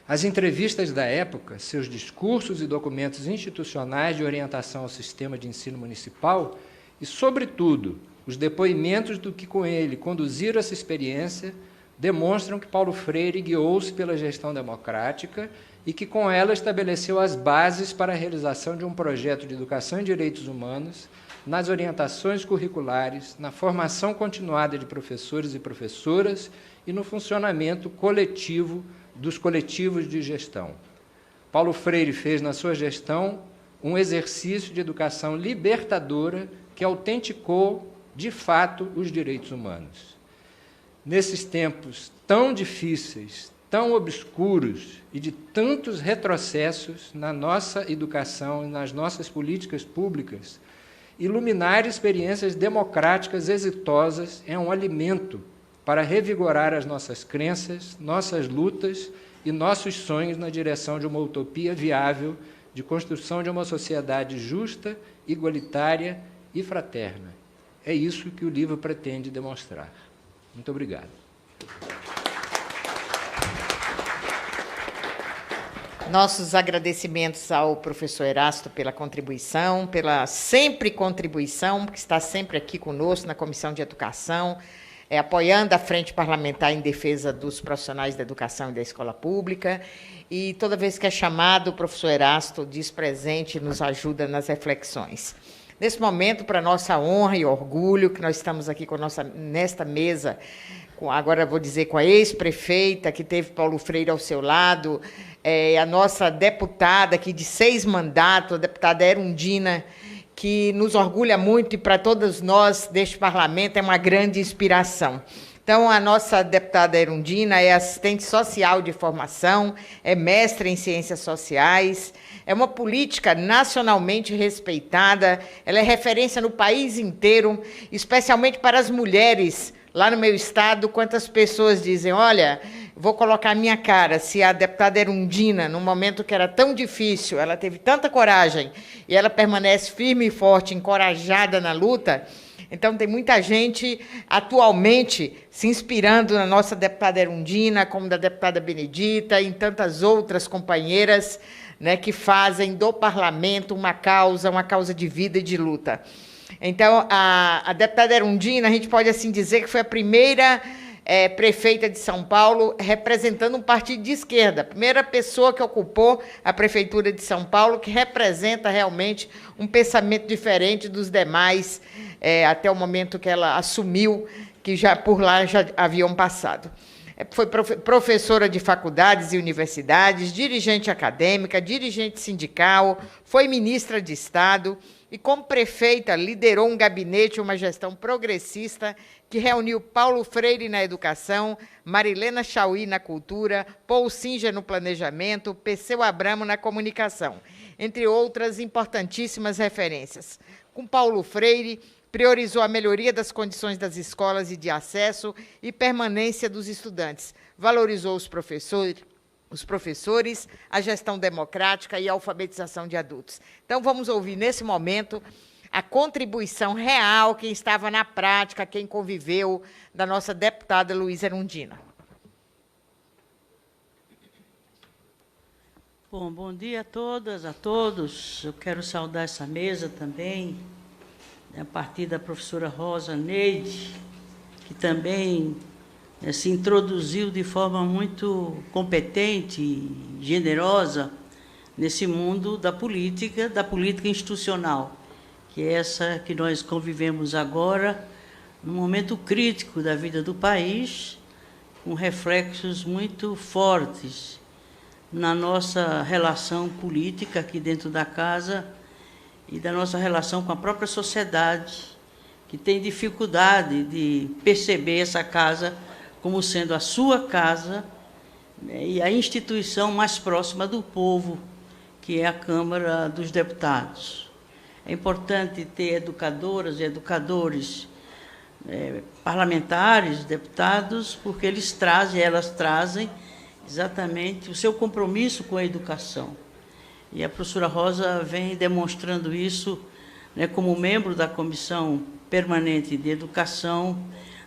As entrevistas da época, seus discursos e documentos institucionais de orientação ao sistema de ensino municipal e, sobretudo, os depoimentos do que com ele conduziram essa experiência demonstram que Paulo Freire guiou-se pela gestão democrática e que com ela estabeleceu as bases para a realização de um projeto de educação em direitos humanos, nas orientações curriculares, na formação continuada de professores e professoras e no funcionamento coletivo dos coletivos de gestão. Paulo Freire fez na sua gestão um exercício de educação libertadora que autenticou, de fato, os direitos humanos. Nesses tempos tão difíceis, tão obscuros e de tantos retrocessos na nossa educação e nas nossas políticas públicas, iluminar experiências democráticas exitosas é um alimento para revigorar as nossas crenças, nossas lutas e nossos sonhos na direção de uma utopia viável de construção de uma sociedade justa, igualitária e fraterna. É isso que o livro pretende demonstrar. Muito obrigado. Nossos agradecimentos ao professor Erasto pela contribuição, pela contribuição, que está sempre aqui conosco na Comissão de Educação, apoiando a Frente Parlamentar em defesa dos profissionais da educação e da escola pública. E toda vez que é chamado, o professor Erasto diz presente e nos ajuda nas reflexões. Nesse momento, para nossa honra e orgulho, que nós estamos aqui nesta mesa, agora vou dizer com a ex-prefeita, que teve Paulo Freire ao seu lado, a nossa deputada aqui de 6 mandatos, a deputada Erundina, que nos orgulha muito e para todos nós deste parlamento é uma grande inspiração. Então, a nossa deputada Erundina é assistente social de formação, é mestre em ciências sociais, é uma política nacionalmente respeitada, ela é referência no país inteiro, especialmente para as mulheres. Lá no meu estado, quantas pessoas dizem, olha, vou colocar a minha cara, se a deputada Erundina, num momento que era tão difícil, ela teve tanta coragem, e ela permanece firme e forte, encorajada na luta. Então, tem muita gente, atualmente, se inspirando na nossa deputada Erundina, como da deputada Benedita, e em tantas outras companheiras, né, que fazem do parlamento uma causa de vida e de luta. Então, a deputada Erundina, a gente pode assim dizer que foi a primeira prefeita de São Paulo representando um partido de esquerda, a primeira pessoa que ocupou a prefeitura de São Paulo, que representa realmente um pensamento diferente dos demais, até o momento que ela assumiu, que já por lá já haviam passado. Foi professora de faculdades e universidades, dirigente acadêmica, dirigente sindical, foi ministra de Estado e, como prefeita, liderou um gabinete, uma gestão progressista que reuniu Paulo Freire na educação, Marilena Chauí na cultura, Paul Singer no planejamento, Perseu Abramo na comunicação, entre outras importantíssimas referências. Com Paulo Freire, priorizou a melhoria das condições das escolas e de acesso e permanência dos estudantes, valorizou os professores, a gestão democrática e a alfabetização de adultos. Então, vamos ouvir, nesse momento, a contribuição real, quem estava na prática, quem conviveu, da nossa deputada Luísa Erundina. Bom dia a todas, a todos. Eu quero saudar essa mesa também, a partir da professora Rosa Neide, que também se introduziu de forma muito competente e generosa nesse mundo da política institucional, que é essa que nós convivemos agora, num momento crítico da vida do país, com reflexos muito fortes na nossa relação política aqui dentro da casa e da nossa relação com a própria sociedade, que tem dificuldade de perceber essa casa como sendo a sua casa, né, e a instituição mais próxima do povo, que é a Câmara dos Deputados. É importante ter educadoras e educadores, parlamentares, deputados, porque elas trazem exatamente o seu compromisso com a educação. E a professora Rosa vem demonstrando isso, né, como membro da Comissão Permanente de Educação,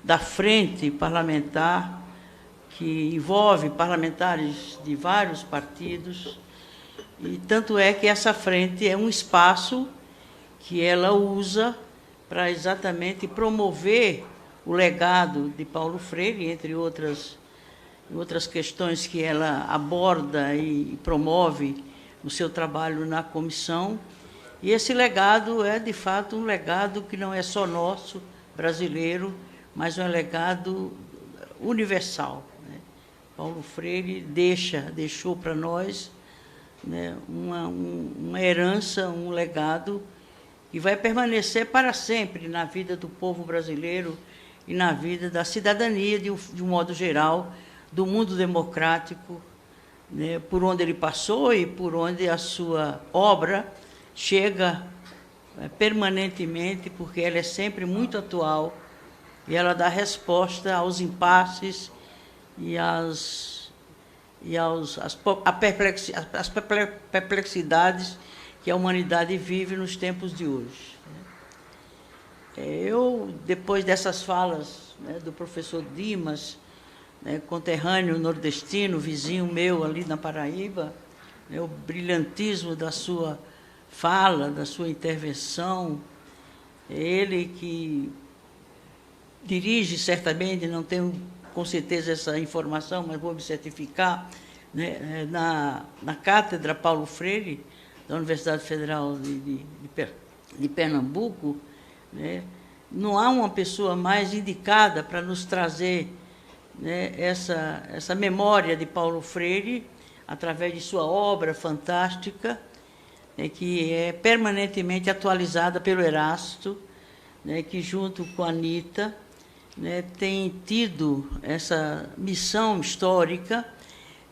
da Frente Parlamentar, que envolve parlamentares de vários partidos, e tanto é que essa frente é um espaço que ela usa para exatamente promover o legado de Paulo Freire, entre outras questões que ela aborda e promove no seu trabalho na comissão. E esse legado é, de fato, um legado que não é só nosso, brasileiro, mas um legado universal, né? Paulo Freire deixou para nós, né, uma herança, um legado que vai permanecer para sempre na vida do povo brasileiro e na vida da cidadania, de um modo geral, do mundo democrático, né, por onde ele passou e por onde a sua obra chega permanentemente, porque ela é sempre muito atual e ela dá resposta aos impasses e às perplexidades que a humanidade vive nos tempos de hoje. Eu, depois dessas falas, né, do professor Dimas, né, conterrâneo nordestino, vizinho meu ali na Paraíba, né, o brilhantismo da sua fala, da sua intervenção, ele que dirige certamente, não tenho com certeza essa informação, mas vou me certificar, né, na Cátedra Paulo Freire, da Universidade Federal de Pernambuco, né, não há uma pessoa mais indicada para nos trazer, né, essa memória de Paulo Freire, através de sua obra fantástica, né, que é permanentemente atualizada pelo Erasto, né, que, junto com a Anita, né, tem tido essa missão histórica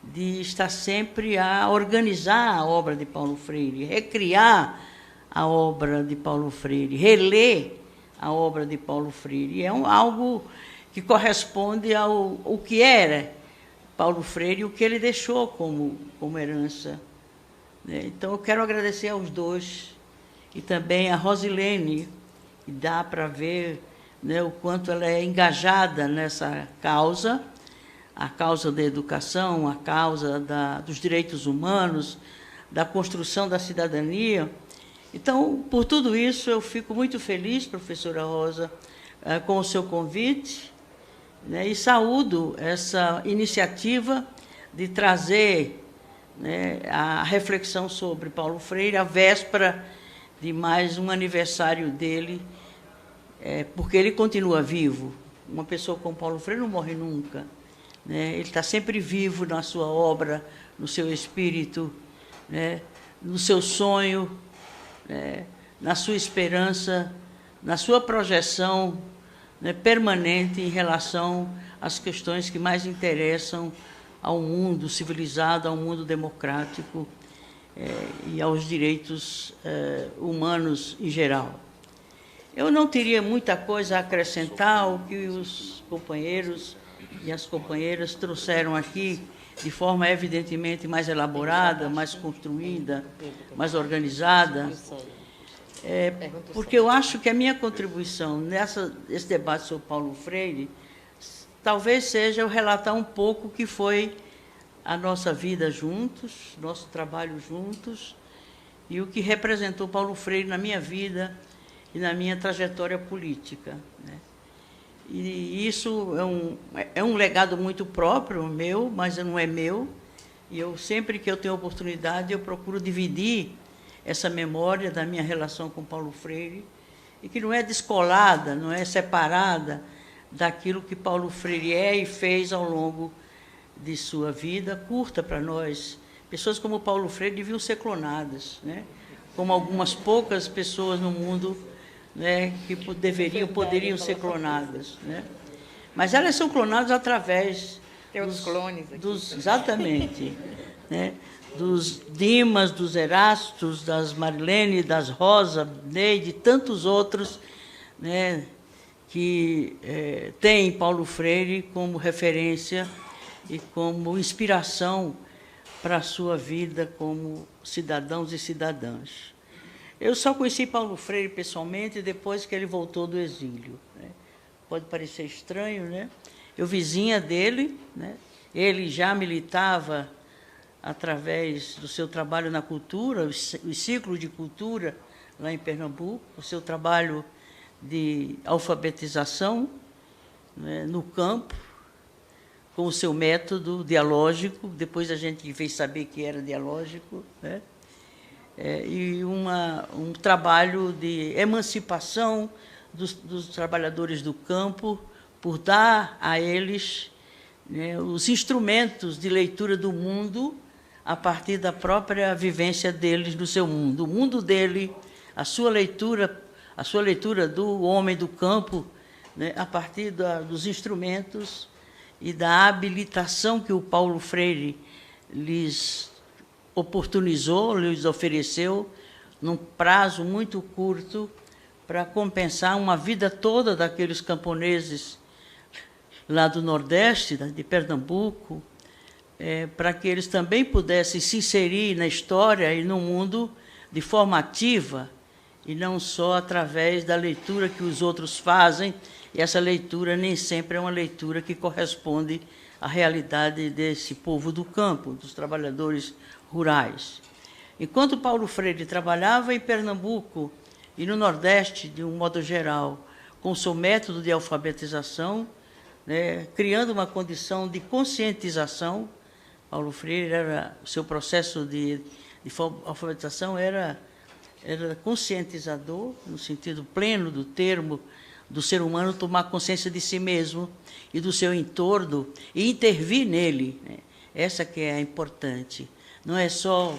de estar sempre a organizar a obra de Paulo Freire, recriar a obra de Paulo Freire, reler a obra de Paulo Freire. É algo que corresponde ao que era Paulo Freire e o que ele deixou como herança. Então, eu quero agradecer aos dois, e também a Rosilene, que dá para ver, né, o quanto ela é engajada nessa causa, a causa da educação, a causa dos direitos humanos, da construção da cidadania. Então, por tudo isso, eu fico muito feliz, professora Rosa, com o seu convite, né, e saúdo essa iniciativa de trazer, né, a reflexão sobre Paulo Freire, à véspera de mais um aniversário dele, porque ele continua vivo. Uma pessoa como Paulo Freire não morre nunca, né? Ele está sempre vivo na sua obra, no seu espírito, né, no seu sonho, na sua esperança, na sua projeção, né, permanente em relação às questões que mais interessam ao mundo civilizado, ao mundo democrático, e aos direitos humanos em geral. Eu não teria muita coisa a acrescentar ao que os companheiros e as companheiras trouxeram aqui, de forma evidentemente mais elaborada, mais construída, mais organizada, porque eu acho que a minha contribuição nesse debate sobre Paulo Freire talvez seja eu relatar um pouco o que foi a nossa vida juntos, nosso trabalho juntos, e o que representou Paulo Freire na minha vida e na minha trajetória política, né? E isso é um legado muito próprio meu, mas não é meu, e eu, sempre que eu tenho oportunidade, eu procuro dividir essa memória da minha relação com Paulo Freire, e que não é descolada, não é separada daquilo que Paulo Freire é e fez ao longo de sua vida curta para nós. Pessoas como Paulo Freire deviam ser clonadas, né? Como algumas poucas pessoas no mundo, né, que poderiam ser clonadas, né? Mas elas são clonadas através dos clones aqui, exatamente, né, dos Dimas, dos Erastos, das Marilene, das Rosa, Neide, de tantos outros, né, que têm Paulo Freire como referência e como inspiração para a sua vida como cidadãos e cidadãs. Eu só conheci Paulo Freire pessoalmente depois que ele voltou do exílio, né? Pode parecer estranho, né? Eu vizinha dele, né? Ele já militava através do seu trabalho na cultura, o ciclo de cultura lá em Pernambuco, o seu trabalho de alfabetização, né, no campo, com o seu método dialógico. Depois a gente veio saber que era dialógico, né? E um trabalho de emancipação dos trabalhadores do campo, por dar a eles, né, os instrumentos de leitura do mundo a partir da própria vivência deles no seu mundo. O mundo dele, a sua leitura do homem do campo, né, a partir dos instrumentos e da habilitação que o Paulo Freire lhes oportunizou, lhes ofereceu, num prazo muito curto, para compensar uma vida toda daqueles camponeses lá do Nordeste, de Pernambuco, para que eles também pudessem se inserir na história e no mundo de forma ativa, e não só através da leitura que os outros fazem, e essa leitura nem sempre é uma leitura que corresponde à realidade desse povo do campo, dos trabalhadores rurais. Enquanto Paulo Freire trabalhava em Pernambuco e no Nordeste, de um modo geral, com o seu método de alfabetização, né, criando uma condição de conscientização, Paulo Freire o seu processo de alfabetização era era conscientizador, no sentido pleno do termo, do ser humano tomar consciência de si mesmo e do seu entorno e intervir nele, né? Essa que é a importante. Não é só,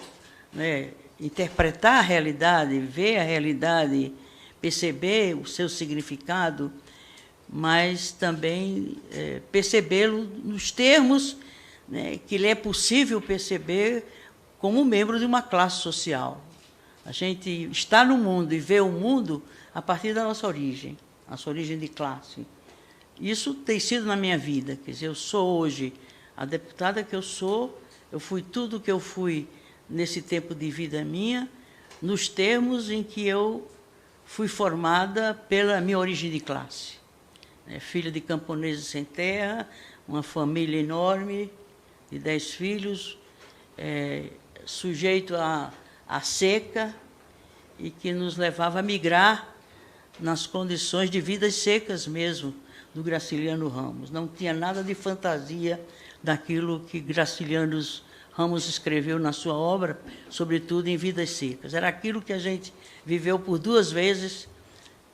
né, interpretar a realidade, ver a realidade, perceber o seu significado, mas também percebê-lo nos termos, né, que lhe é possível perceber como membro de uma classe social. A gente está no mundo e vê o mundo a partir da nossa origem de classe. Isso tem sido na minha vida. Quer dizer, eu sou hoje a deputada que eu sou, eu fui tudo que eu fui nesse tempo de vida minha, nos termos em que eu fui formada pela minha origem de classe. Filha de camponeses sem terra, uma família enorme, de 10 filhos, sujeito à seca, e que nos levava a migrar nas condições de vidas secas mesmo, do Graciliano Ramos. Não tinha nada de fantasia daquilo que Graciliano Ramos escreveu na sua obra, sobretudo em Vidas Secas. Era aquilo que a gente viveu por 2 vezes,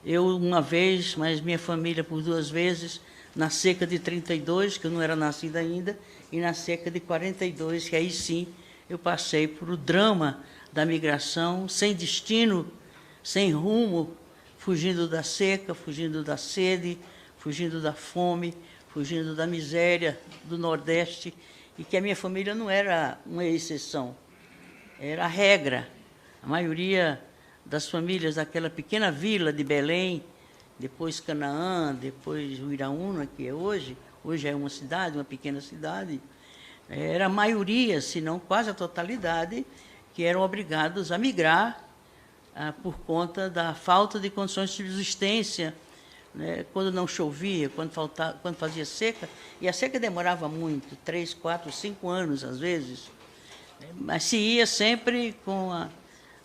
eu uma vez, mas minha família por 2 vezes, na seca de 32, que eu não era nascida ainda, e na seca de 42, que aí sim eu passei por o drama da migração, sem destino, sem rumo, fugindo da seca, fugindo da sede, fugindo da fome, fugindo da miséria do Nordeste, e que a minha família não era uma exceção, era a regra. A maioria das famílias daquela pequena vila de Belém, depois Canaã, depois Uiraúna, que é hoje é uma cidade, uma pequena cidade, era a maioria, se não quase a totalidade, que eram obrigados a migrar por conta da falta de condições de subsistência, né, quando não chovia, quando fazia seca, e a seca demorava muito, 3, 4, 5 anos, às vezes, mas se ia sempre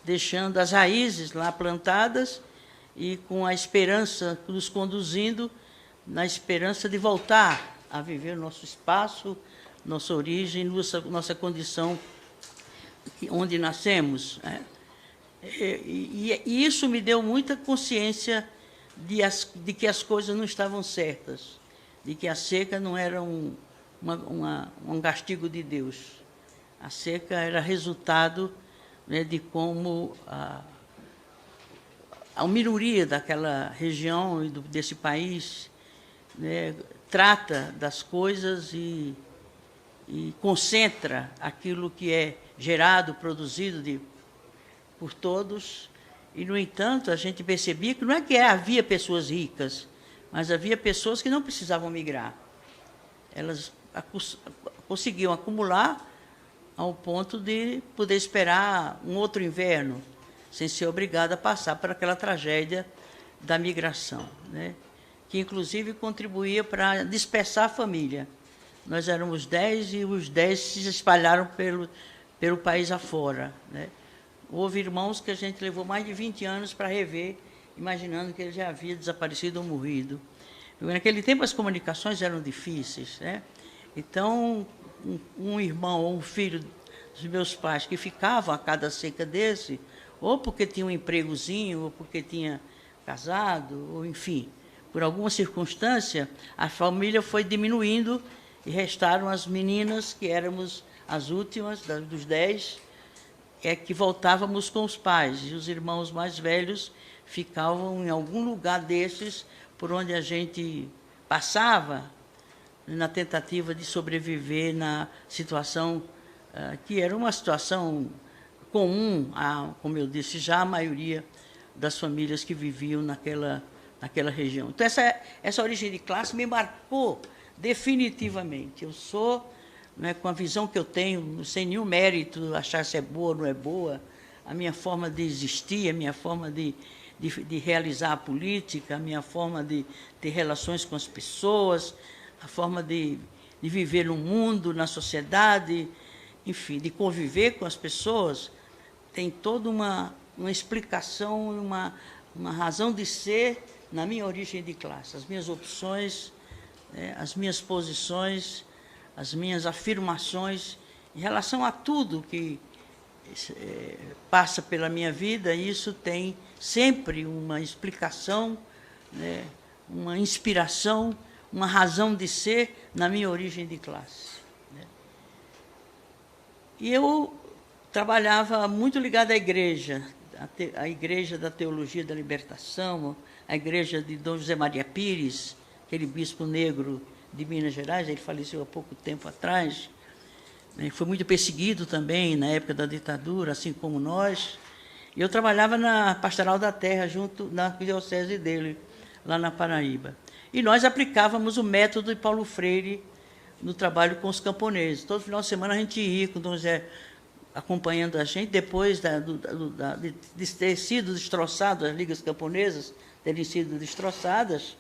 deixando as raízes lá plantadas e com a esperança, nos conduzindo na esperança de voltar a viver nosso espaço, nossa origem, nossa condição onde nascemos, né? E isso me deu muita consciência de que as coisas não estavam certas, de que a seca não era um castigo de Deus. A seca era resultado, né, de como a minoria daquela região e desse país, né, trata das coisas e concentra aquilo que é gerado, produzido por todos. E, no entanto, a gente percebia que não é que havia pessoas ricas, mas havia pessoas que não precisavam migrar. Elas conseguiam acumular ao ponto de poder esperar um outro inverno, sem ser obrigada a passar por aquela tragédia da migração, né? Que, inclusive, contribuía para dispersar a família. Nós éramos 10 e os 10 se espalharam pelo país afora, né? Houve irmãos que a gente levou mais de 20 anos para rever, imaginando que ele já havia desaparecido ou morrido. Naquele tempo as comunicações eram difíceis, né? Então, um irmão ou um filho dos meus pais que ficavam a cada seca desse, ou porque tinha um empregozinho, ou porque tinha casado, ou enfim, por alguma circunstância, a família foi diminuindo e restaram as meninas, que éramos as últimas dos 10, que voltávamos com os pais, e os irmãos mais velhos ficavam em algum lugar desses por onde a gente passava, na tentativa de sobreviver na situação que era uma situação comum, como eu disse, já a maioria das famílias que viviam naquela região. Então, essa origem de classe me marcou definitivamente. Eu sou, né, com a visão que eu tenho, sem nenhum mérito, achar se é boa ou não é boa, a minha forma de existir, a minha forma de realizar a política, a minha forma de ter relações com as pessoas, a forma de viver no mundo, na sociedade, enfim, de conviver com as pessoas, tem toda uma explicação, uma razão de ser na minha origem de classe. As minhas opções, as minhas posições, as minhas afirmações em relação a tudo que passa pela minha vida, e isso tem sempre uma explicação, né, uma inspiração, uma razão de ser na minha origem de classe. Né? E eu trabalhava muito ligado à igreja, a Igreja da Teologia da Libertação, a Igreja de Dom José Maria Pires, aquele bispo negro de Minas Gerais, ele faleceu há pouco tempo atrás, né? Foi muito perseguido também na época da ditadura, assim como nós. E eu trabalhava na Pastoral da Terra, junto na diocese dele, lá na Paraíba. E nós aplicávamos o método de Paulo Freire no trabalho com os camponeses. Todo final de semana a gente ia com o Dom José acompanhando a gente, depois de ter sido destroçado, as ligas camponesas terem sido destroçadas,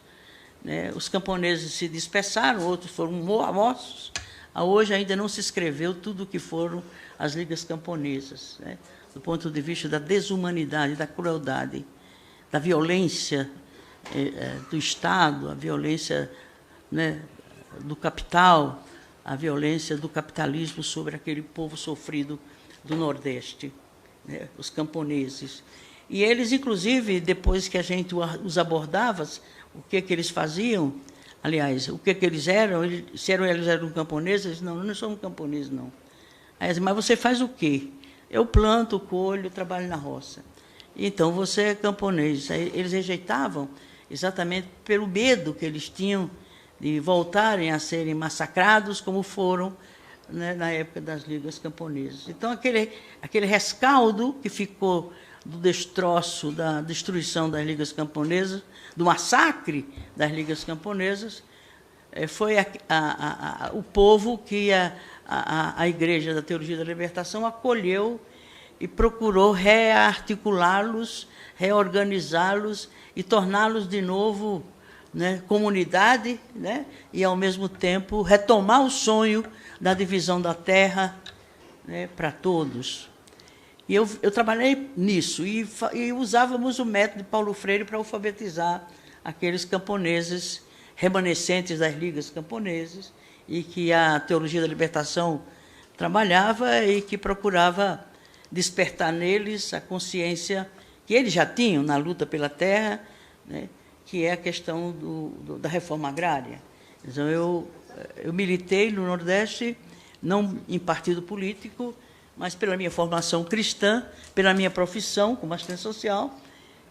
né, os camponeses se dispersaram, outros foram mortos. Hoje ainda não se escreveu tudo o que foram as ligas camponesas, né, do ponto de vista da desumanidade, da crueldade, da violência do Estado, a violência, né, do capital, a violência do capitalismo sobre aquele povo sofrido do Nordeste, né, os camponeses. E eles, inclusive, depois que a gente os abordava, o que eles faziam, aliás, o que eles eram, se eles eram camponeses, eles não somos camponeses, não. Aí, mas você faz o quê? Eu planto, colho, trabalho na roça. Então, você é camponês. Aí, eles rejeitavam exatamente pelo medo que eles tinham de voltarem a serem massacrados, como foram, né, na época das ligas camponesas. Então, aquele rescaldo que ficou do destroço, da destruição das ligas camponesas, do massacre das ligas camponesas, foi o povo que a Igreja da Teologia da Libertação acolheu e procurou rearticulá-los, reorganizá-los e torná-los de novo, né, comunidade, né, e, ao mesmo tempo, retomar o sonho da divisão da terra, né, para todos. E eu trabalhei nisso, e usávamos o método de Paulo Freire para alfabetizar aqueles camponeses remanescentes das ligas camponesas, e que a Teologia da Libertação trabalhava e que procurava despertar neles a consciência que eles já tinham na luta pela terra, né, que é a questão da reforma agrária. Então, eu militei no Nordeste, não em partido político, mas pela minha formação cristã, pela minha profissão como assistente social,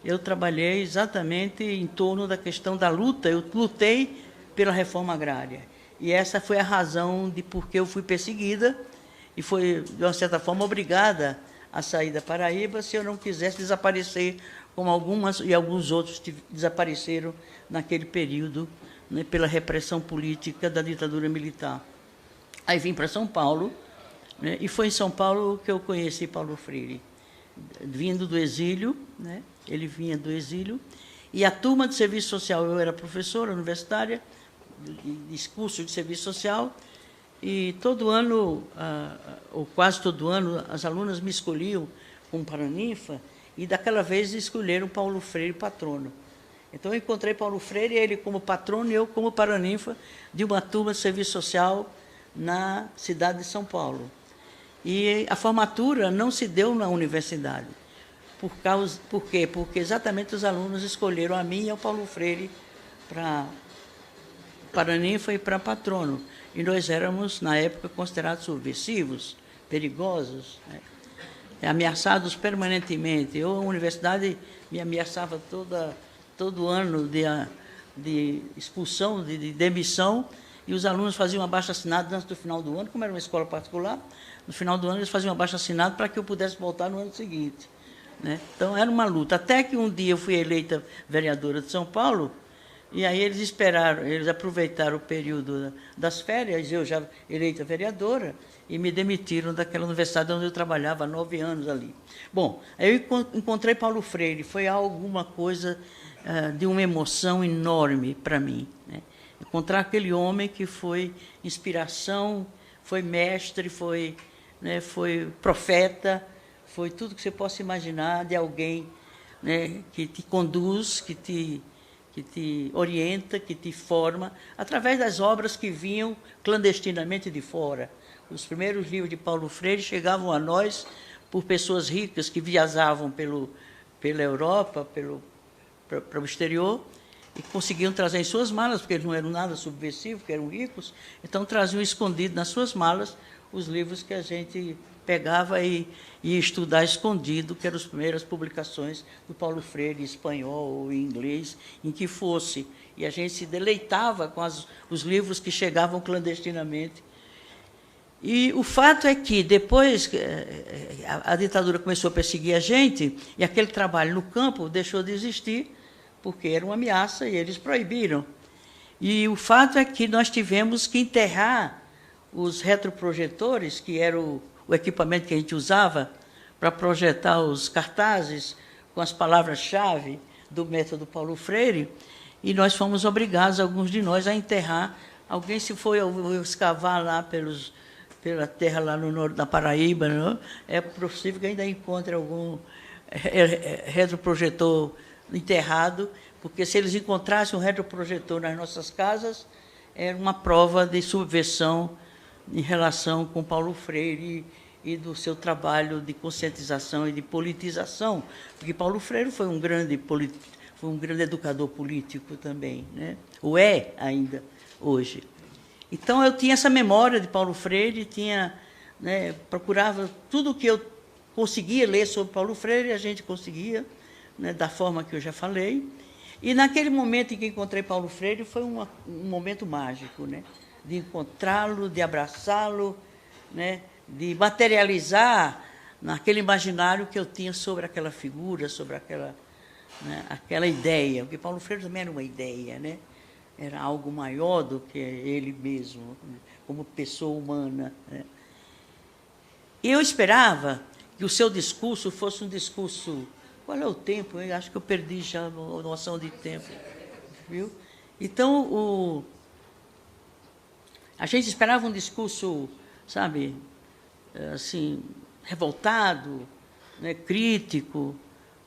eu trabalhei exatamente em torno da questão da luta, eu lutei pela reforma agrária. E essa foi a razão de por que eu fui perseguida e foi, de uma certa forma, obrigada a sair da Paraíba se eu não quisesse desaparecer, como algumas e alguns outros desapareceram naquele período, né, pela repressão política da ditadura militar. Aí vim para São Paulo, né, e foi em São Paulo que eu conheci Paulo Freire, vindo do exílio, né, ele vinha do exílio, e a turma de serviço social, eu era professora universitária, de curso de serviço social, e todo ano, ou quase todo ano, as alunas me escolhiam como paraninfa, e daquela vez escolheram Paulo Freire patrono. Então, eu encontrei Paulo Freire, ele como patrono e eu como paraninfa de uma turma de serviço social na cidade de São Paulo. E a formatura não se deu na universidade. Por quê? Porque exatamente os alunos escolheram a mim e ao Paulo Freire para paraninfa e para patrono. E nós éramos, na época, considerados subversivos, perigosos, né, ameaçados permanentemente. A universidade me ameaçava todo ano de expulsão, de demissão, e os alunos faziam abaixo-assinado antes do final do ano, como era uma escola particular, no final do ano eles faziam abaixo-assinado para que eu pudesse voltar no ano seguinte, né? Então, era uma luta. Até que um dia eu fui eleita vereadora de São Paulo, e aí eles aproveitaram o período das férias, eu já eleita vereadora, e me demitiram daquela universidade onde eu trabalhava há 9 anos ali. Bom, aí eu encontrei Paulo Freire, foi alguma coisa de uma emoção enorme para mim, né? Encontrar aquele homem que foi inspiração, foi mestre, foi profeta, foi tudo que você possa imaginar de alguém, né, que te conduz, que te orienta, que te forma, através das obras que vinham clandestinamente de fora. Os primeiros livros de Paulo Freire chegavam a nós por pessoas ricas que viajavam pela Europa, para o exterior, e conseguiam trazer em suas malas, porque eles não eram nada subversivos, porque eram ricos, então traziam escondido nas suas malas os livros que a gente pegava e ia estudar escondido, que eram as primeiras publicações do Paulo Freire, em espanhol ou em inglês, em que fosse. E a gente se deleitava com os livros que chegavam clandestinamente. E o fato é que, depois a ditadura começou a perseguir a gente, e aquele trabalho no campo deixou de existir, porque era uma ameaça e eles proibiram. E o fato é que nós tivemos que enterrar os retroprojetores, que era o equipamento que a gente usava para projetar os cartazes com as palavras-chave do método Paulo Freire, e nós fomos obrigados, alguns de nós, a enterrar. Alguém se foi escavar lá pela terra lá no norte da Paraíba, não? É possível que ainda encontre algum retroprojetor enterrado, porque se eles encontrassem um retroprojetor nas nossas casas, era uma prova de subversão em relação com Paulo Freire e do seu trabalho de conscientização e de politização, porque Paulo Freire foi um grande educador político também, né? Ou é ainda hoje. Então, eu tinha essa memória de Paulo Freire, procurava tudo o que eu conseguia ler sobre Paulo Freire, a gente conseguia, né, da forma que eu já falei. E, naquele momento em que encontrei Paulo Freire, foi um momento mágico, né, de encontrá-lo, de abraçá-lo, né, de materializar naquele imaginário que eu tinha sobre aquela figura, sobre aquela ideia, porque Paulo Freire também era uma ideia, né? Era algo maior do que ele mesmo, como pessoa humana, né? E eu esperava que o seu discurso fosse um discurso... Qual é o tempo? Eu acho que eu perdi já a noção de tempo, viu? Então, a gente esperava um discurso, sabe, assim, revoltado, né, crítico,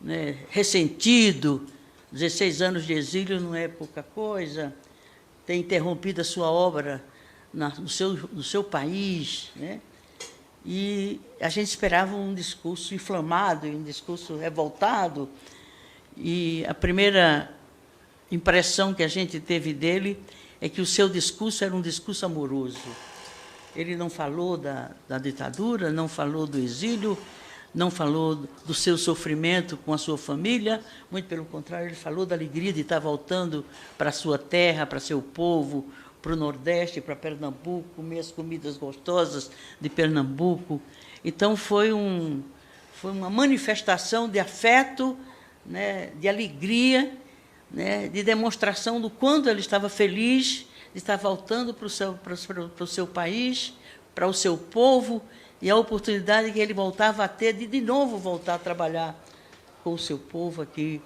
né, ressentido. 16 anos de exílio não é pouca coisa, ter interrompido a sua obra no seu país, né? E a gente esperava um discurso inflamado, um discurso revoltado, e a primeira impressão que a gente teve dele é que o seu discurso era um discurso amoroso. Ele não falou da ditadura, não falou do exílio, não falou do seu sofrimento com a sua família, muito pelo contrário, ele falou da alegria de estar voltando para a sua terra, para seu povo, para o Nordeste, para Pernambuco, comer as comidas gostosas de Pernambuco. Então, foi uma manifestação de afeto, né, de alegria, né, de demonstração do quanto ele estava feliz de estar voltando para o seu país, para o seu povo, e a oportunidade que ele voltava a ter de novo voltar a trabalhar com o seu povo aqui.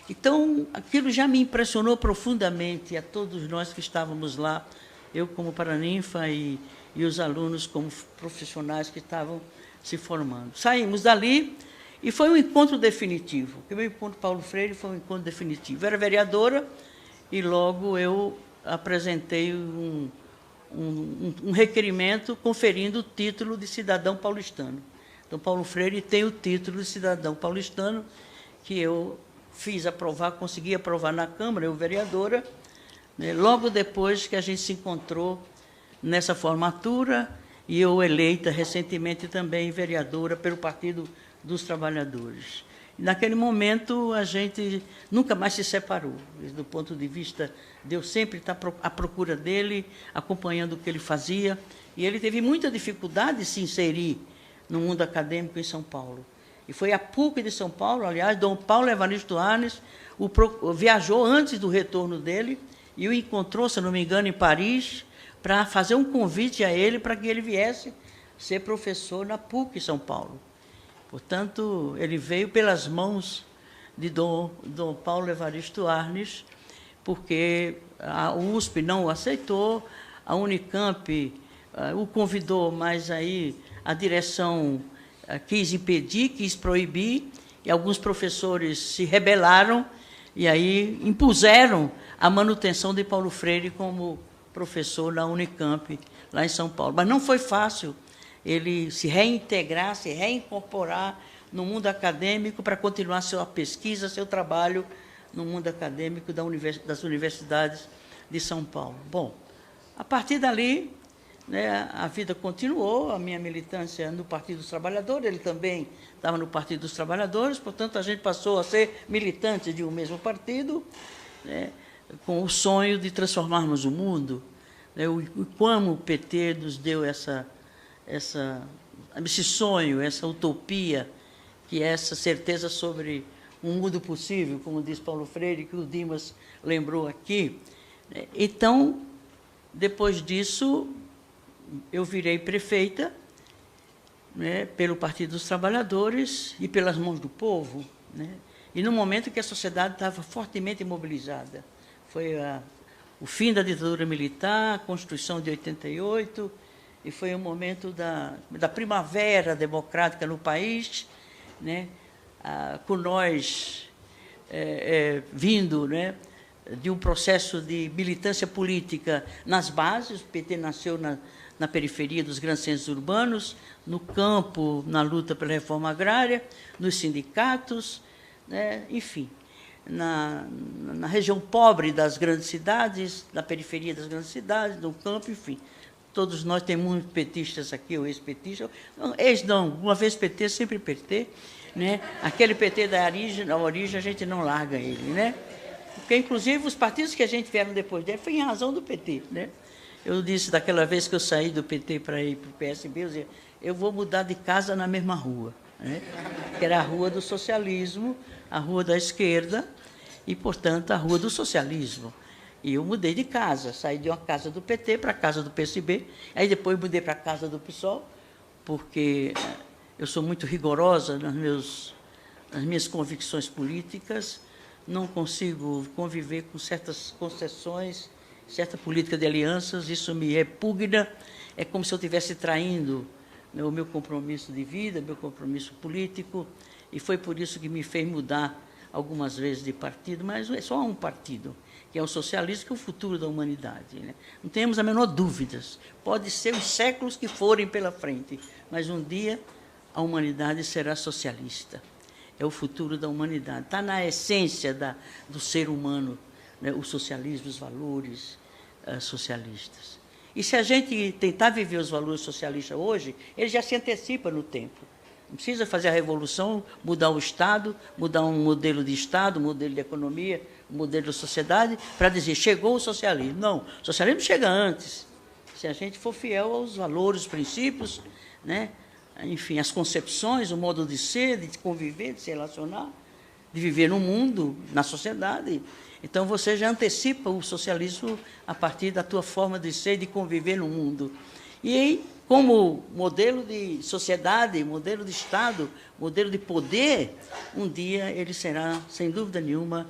Então, aquilo já me impressionou profundamente, a todos nós que estávamos lá, eu como paraninfa e os alunos como profissionais que estavam se formando. Saímos dali e foi um encontro definitivo. O meu encontro com Paulo Freire foi um encontro definitivo. Eu era vereadora e logo eu apresentei um requerimento conferindo o título de cidadão paulistano. Então, Paulo Freire tem o título de cidadão paulistano, que eu fiz aprovar, consegui aprovar na Câmara, eu vereadora, né, logo depois que a gente se encontrou nessa formatura, e eu eleita recentemente também vereadora pelo Partido dos Trabalhadores. E naquele momento, a gente nunca mais se separou, do ponto de vista de eu sempre estar à procura dele, acompanhando o que ele fazia, e ele teve muita dificuldade de se inserir no mundo acadêmico em São Paulo. E foi a PUC de São Paulo, aliás, Dom Paulo Evaristo Arnes viajou antes do retorno dele e o encontrou, se não me engano, em Paris, para fazer um convite a ele para que ele viesse ser professor na PUC São Paulo. Portanto, ele veio pelas mãos de Dom Paulo Evaristo Arnes, porque a USP não o aceitou, a Unicamp o convidou, mas aí a direção quis impedir, quis proibir, e alguns professores se rebelaram e aí impuseram a manutenção de Paulo Freire como professor na Unicamp, lá em São Paulo. Mas não foi fácil ele se reintegrar, se reincorporar no mundo acadêmico para continuar sua pesquisa, seu trabalho no mundo acadêmico das universidades de São Paulo. Bom, a partir dali, né, a vida continuou, a minha militância no Partido dos Trabalhadores, ele também estava no Partido dos Trabalhadores, portanto, a gente passou a ser militante de um mesmo partido, né, com o sonho de transformarmos o mundo, né, como o PT nos deu esse sonho, essa utopia, que é essa certeza sobre um mundo possível, como diz Paulo Freire, que o Dimas lembrou aqui. Então, depois disso, eu virei prefeita, né, pelo Partido dos Trabalhadores e pelas mãos do povo, né, e no momento que a sociedade estava fortemente mobilizada. Foi o fim da ditadura militar, a Constituição de 88, e foi o momento da primavera democrática no país, né, com nós vindo, né, de um processo de militância política nas bases. O PT nasceu na periferia dos grandes centros urbanos, no campo, na luta pela reforma agrária, nos sindicatos, né, enfim, na região pobre das grandes cidades, na periferia das grandes cidades, no campo, enfim. Todos nós temos muitos petistas aqui, ou ex-petistas. Uma vez PT, sempre PT. Né? Aquele PT da origem, a gente não larga ele. Né? Porque, inclusive, os partidos que a gente vieram depois dele foi em razão do PT. Né? Eu disse, daquela vez que eu saí do PT para ir para o PSB, eu dizia, eu vou mudar de casa na mesma rua. Né? Que era a rua do socialismo, a rua da esquerda, e, portanto, a rua do socialismo. E eu mudei de casa, saí de uma casa do PT para a casa do PSB, aí depois mudei para a casa do PSOL, porque eu sou muito rigorosa nas minhas convicções políticas, não consigo conviver com certas concessões, certa política de alianças, isso me repugna, é como se eu estivesse traindo o meu compromisso de vida, meu compromisso político, e foi por isso que me fez mudar algumas vezes de partido, mas é só um partido, que é o socialismo, que é o futuro da humanidade. Né? Não temos a menor dúvida. Pode ser os séculos que forem pela frente, mas um dia a humanidade será socialista. É o futuro da humanidade. Está na essência do ser humano, né? O socialismo, os valores socialistas. E se a gente tentar viver os valores socialistas hoje, ele já se antecipa no tempo. Não precisa fazer a revolução, mudar o Estado, mudar um modelo de Estado, um modelo de economia, um modelo de sociedade, para dizer, chegou o socialismo. Não, o socialismo chega antes. Se a gente for fiel aos valores, princípios, né? Enfim, as concepções, o modo de ser, de conviver, de se relacionar, de viver no mundo, na sociedade. Então, você já antecipa o socialismo a partir da tua forma de ser, de conviver no mundo. E aí, como modelo de sociedade, modelo de Estado, modelo de poder, um dia ele será, sem dúvida nenhuma,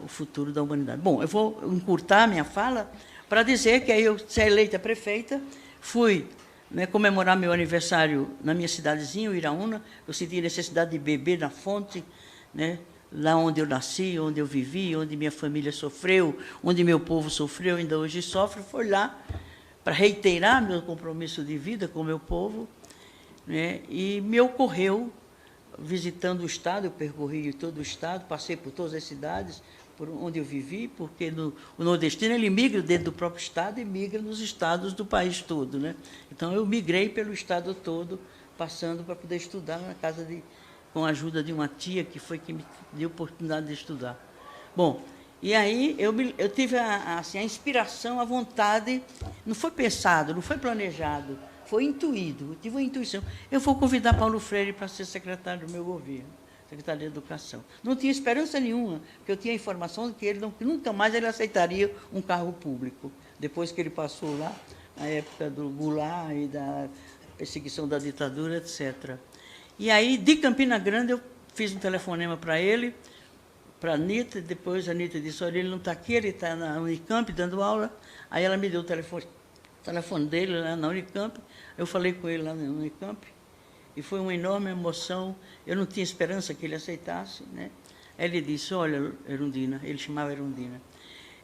o futuro da humanidade. Bom, eu vou encurtar a minha fala para dizer que aí eu, ser eleita prefeita, fui, né, comemorar meu aniversário na minha cidadezinha, Iraúna. Eu senti a necessidade de beber na fonte, né, lá onde eu nasci, onde eu vivi, onde minha família sofreu, onde meu povo sofreu, ainda hoje sofre. Foi lá para reiterar meu compromisso de vida com o meu povo, né, e me ocorreu, visitando o Estado, eu percorri todo o Estado, passei por todas as cidades por onde eu vivi, porque o nordestino ele migra dentro do próprio Estado e migra nos estados do país todo. Né? Então, eu migrei pelo Estado todo, passando para poder estudar na casa com a ajuda de uma tia que me deu a oportunidade de estudar. Bom, e aí eu tive a inspiração, a vontade, não foi pensado, não foi planejado, foi intuído, eu tive uma intuição. Eu vou convidar Paulo Freire para ser secretário do meu governo, secretário de Educação. Não tinha esperança nenhuma, porque eu tinha a informação de que que nunca mais ele aceitaria um cargo público, depois que ele passou lá, na época do Goulart e da perseguição da ditadura, etc. E aí, de Campina Grande, eu fiz um telefonema para ele, para a Anitta, depois a Anitta disse, olha, ele não está aqui, ele está na Unicamp dando aula. Aí ela me deu o telefone dele lá na Unicamp, eu falei com ele lá na Unicamp, e foi uma enorme emoção, eu não tinha esperança que ele aceitasse, né? Aí ele disse, olha, Erundina, ele chamava Erundina,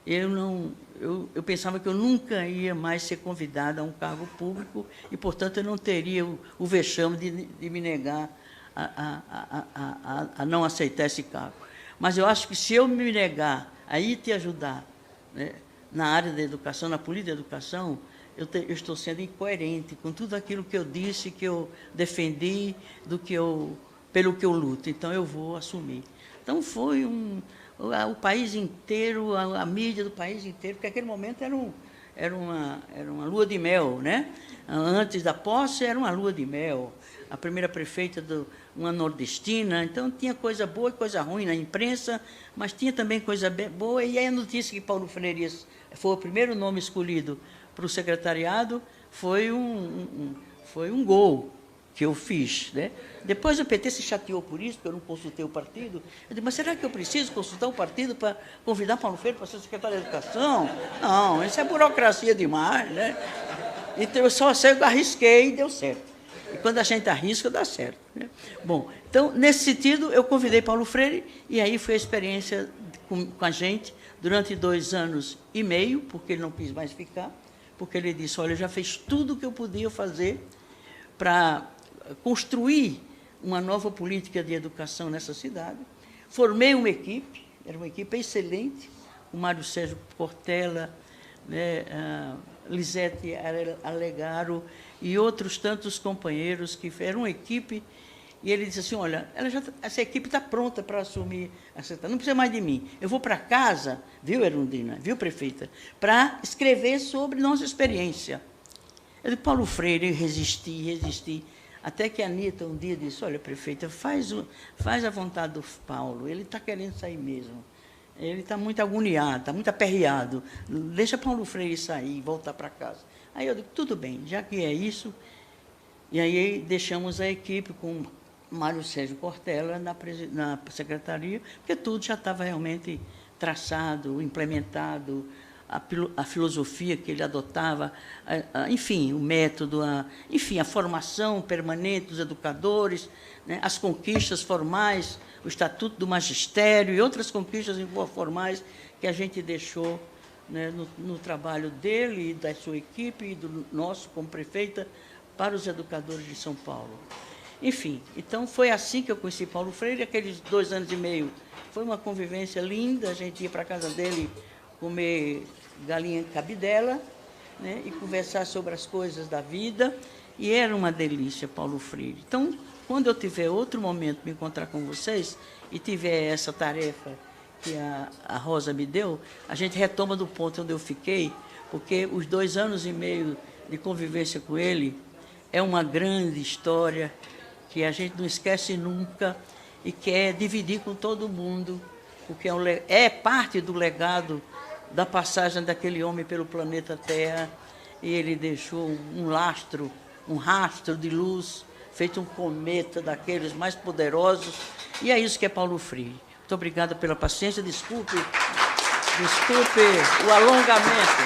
eu pensava que eu nunca ia mais ser convidada a um cargo público e, portanto, eu não teria o vexame de me negar a não aceitar esse cargo. Mas eu acho que se eu me negar a ir te ajudar, né, na área da educação, na política da educação, eu estou sendo incoerente com tudo aquilo que eu disse, que eu defendi, pelo que eu luto. Então, eu vou assumir. Então, foi o país inteiro, a mídia do país inteiro, porque naquele momento era uma lua de mel, né? Antes da posse, era uma lua de mel. A primeira prefeita, uma nordestina, então tinha coisa boa e coisa ruim na imprensa, mas tinha também coisa boa. E aí a notícia que Paulo Freire foi o primeiro nome escolhido para o secretariado foi um gol que eu fiz, né? Depois o PT se chateou por isso, porque eu não consultei o partido. Eu disse, mas será que eu preciso consultar o partido para convidar Paulo Freire para ser secretário de Educação? Não, isso é burocracia demais, né? Então eu só arrisquei e deu certo. E quando a gente arrisca, dá certo, né? Bom, então, nesse sentido, eu convidei Paulo Freire, e aí foi a experiência com a gente durante 2 anos e meio, porque ele não quis mais ficar, porque ele disse, olha, eu já fiz tudo o que eu podia fazer para construir uma nova política de educação nessa cidade. Formei uma equipe, era uma equipe excelente, o Mário Sérgio Portela, né, Lisete Alegaro e outros tantos companheiros que eram uma equipe, e ele disse assim, olha, essa equipe está pronta para assumir a secretaria, não precisa mais de mim, eu vou para casa, viu, Erundina, viu, prefeita, para escrever sobre nossa experiência. Eu disse, Paulo Freire, eu resisti, até que a Anitta um dia disse, olha, prefeita, faz a vontade do Paulo, ele está querendo sair mesmo. Ele está muito agoniado, está muito aperreado. Deixa Paulo Freire sair e voltar para casa. Aí eu digo, tudo bem, já que é isso. E aí deixamos a equipe com Mário Sérgio Portela na secretaria, porque tudo já estava realmente traçado, implementado, a filosofia que ele adotava, enfim, o método, enfim, a formação permanente dos educadores, né, as conquistas formais, o Estatuto do Magistério e outras conquistas informais que a gente deixou, né, no trabalho dele e da sua equipe e do nosso, como prefeita, para os educadores de São Paulo. Enfim, então foi assim que eu conheci Paulo Freire, aqueles 2 anos e meio. Foi uma convivência linda, a gente ia para a casa dele comer galinha cabidela, né, e conversar sobre as coisas da vida, e era uma delícia, Paulo Freire. Então, quando eu tiver outro momento me encontrar com vocês e tiver essa tarefa que a Rosa me deu, a gente retoma do ponto onde eu fiquei, porque os 2 anos e meio de convivência com ele é uma grande história que a gente não esquece nunca e quer dividir com todo mundo, porque é parte do legado da passagem daquele homem pelo planeta Terra, e ele deixou um rastro de luz, feito um cometa daqueles mais poderosos, e é isso que é Paulo Freire. Muito obrigada pela paciência, desculpe o alongamento.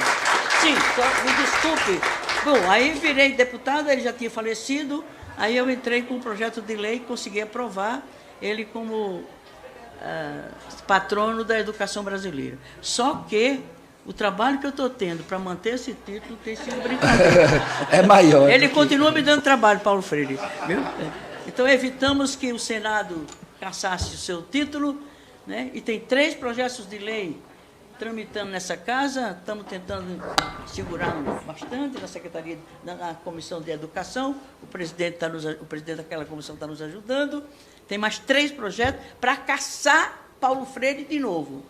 Sim, me desculpe. Bom, aí virei deputada, ele já tinha falecido, aí eu entrei com um projeto de lei e consegui aprovar ele como patrono da educação brasileira. Só que o trabalho que eu estou tendo para manter esse título tem sido brincadeira. É maior. Ele continua me dando trabalho, Paulo Freire. Viu? Então, evitamos que o Senado cassasse o seu título, né? E tem 3 projetos de lei tramitando nessa casa, estamos tentando segurar bastante na Secretaria, na Comissão de Educação, o presidente daquela comissão está nos ajudando. Tem mais 3 projetos para caçar Paulo Freire de novo.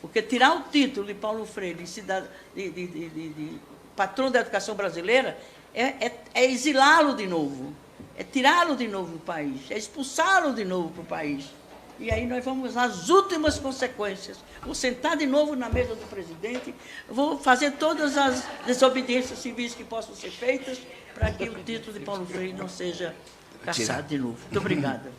Porque tirar o título de Paulo Freire de patrão da educação brasileira é exilá-lo de novo, é tirá-lo de novo do país, é expulsá-lo de novo para o país. E aí nós vamos às últimas consequências. Vou sentar de novo na mesa do presidente, vou fazer todas as desobediências civis que possam ser feitas para que o título de Paulo Freire não seja caçado de novo. Muito obrigada.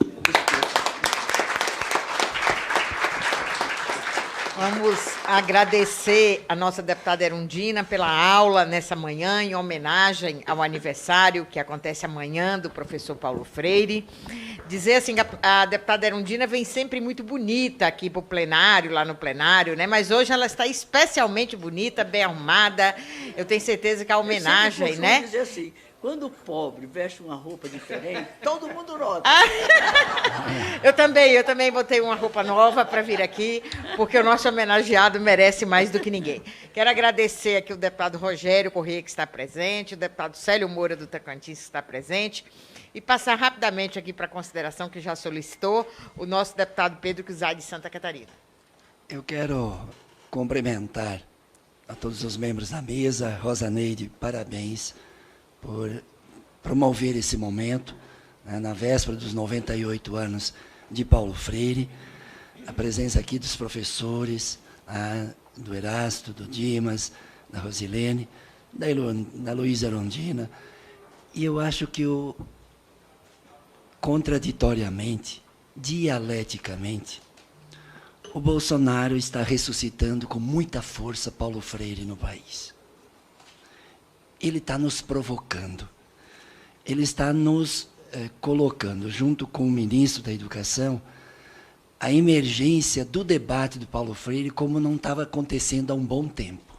Vamos agradecer a nossa deputada Erundina pela aula nessa manhã, em homenagem ao aniversário que acontece amanhã do professor Paulo Freire. dizer assim, que a deputada Erundina vem sempre muito bonita aqui para o plenário, lá no plenário, né? Mas hoje ela está especialmente bonita, bem arrumada. Eu tenho certeza que a homenagem, eu né? dizer assim, quando o pobre veste uma roupa diferente, todo mundo nota. Eu também botei uma roupa nova para vir aqui, porque o nosso homenageado merece mais do que ninguém. Quero agradecer aqui o deputado Rogério Corrêa, que está presente, o deputado Célio Moura, do Tocantins, que está presente, e passar rapidamente aqui para a consideração que já solicitou o nosso deputado Pedro Cusai, de Santa Catarina. Eu quero cumprimentar a todos os membros da mesa. Rosa Neide, parabéns por promover esse momento, né, na véspera dos 98 anos de Paulo Freire, a presença aqui dos professores, do Erasto, do Dimas, da Rosilene, da Luísa Erundina, e eu acho que contraditoriamente, dialeticamente, o Bolsonaro está ressuscitando com muita força Paulo Freire no país. Ele está nos provocando, ele está nos colocando, junto com o ministro da Educação, a emergência do debate do Paulo Freire como não estava acontecendo há um bom tempo.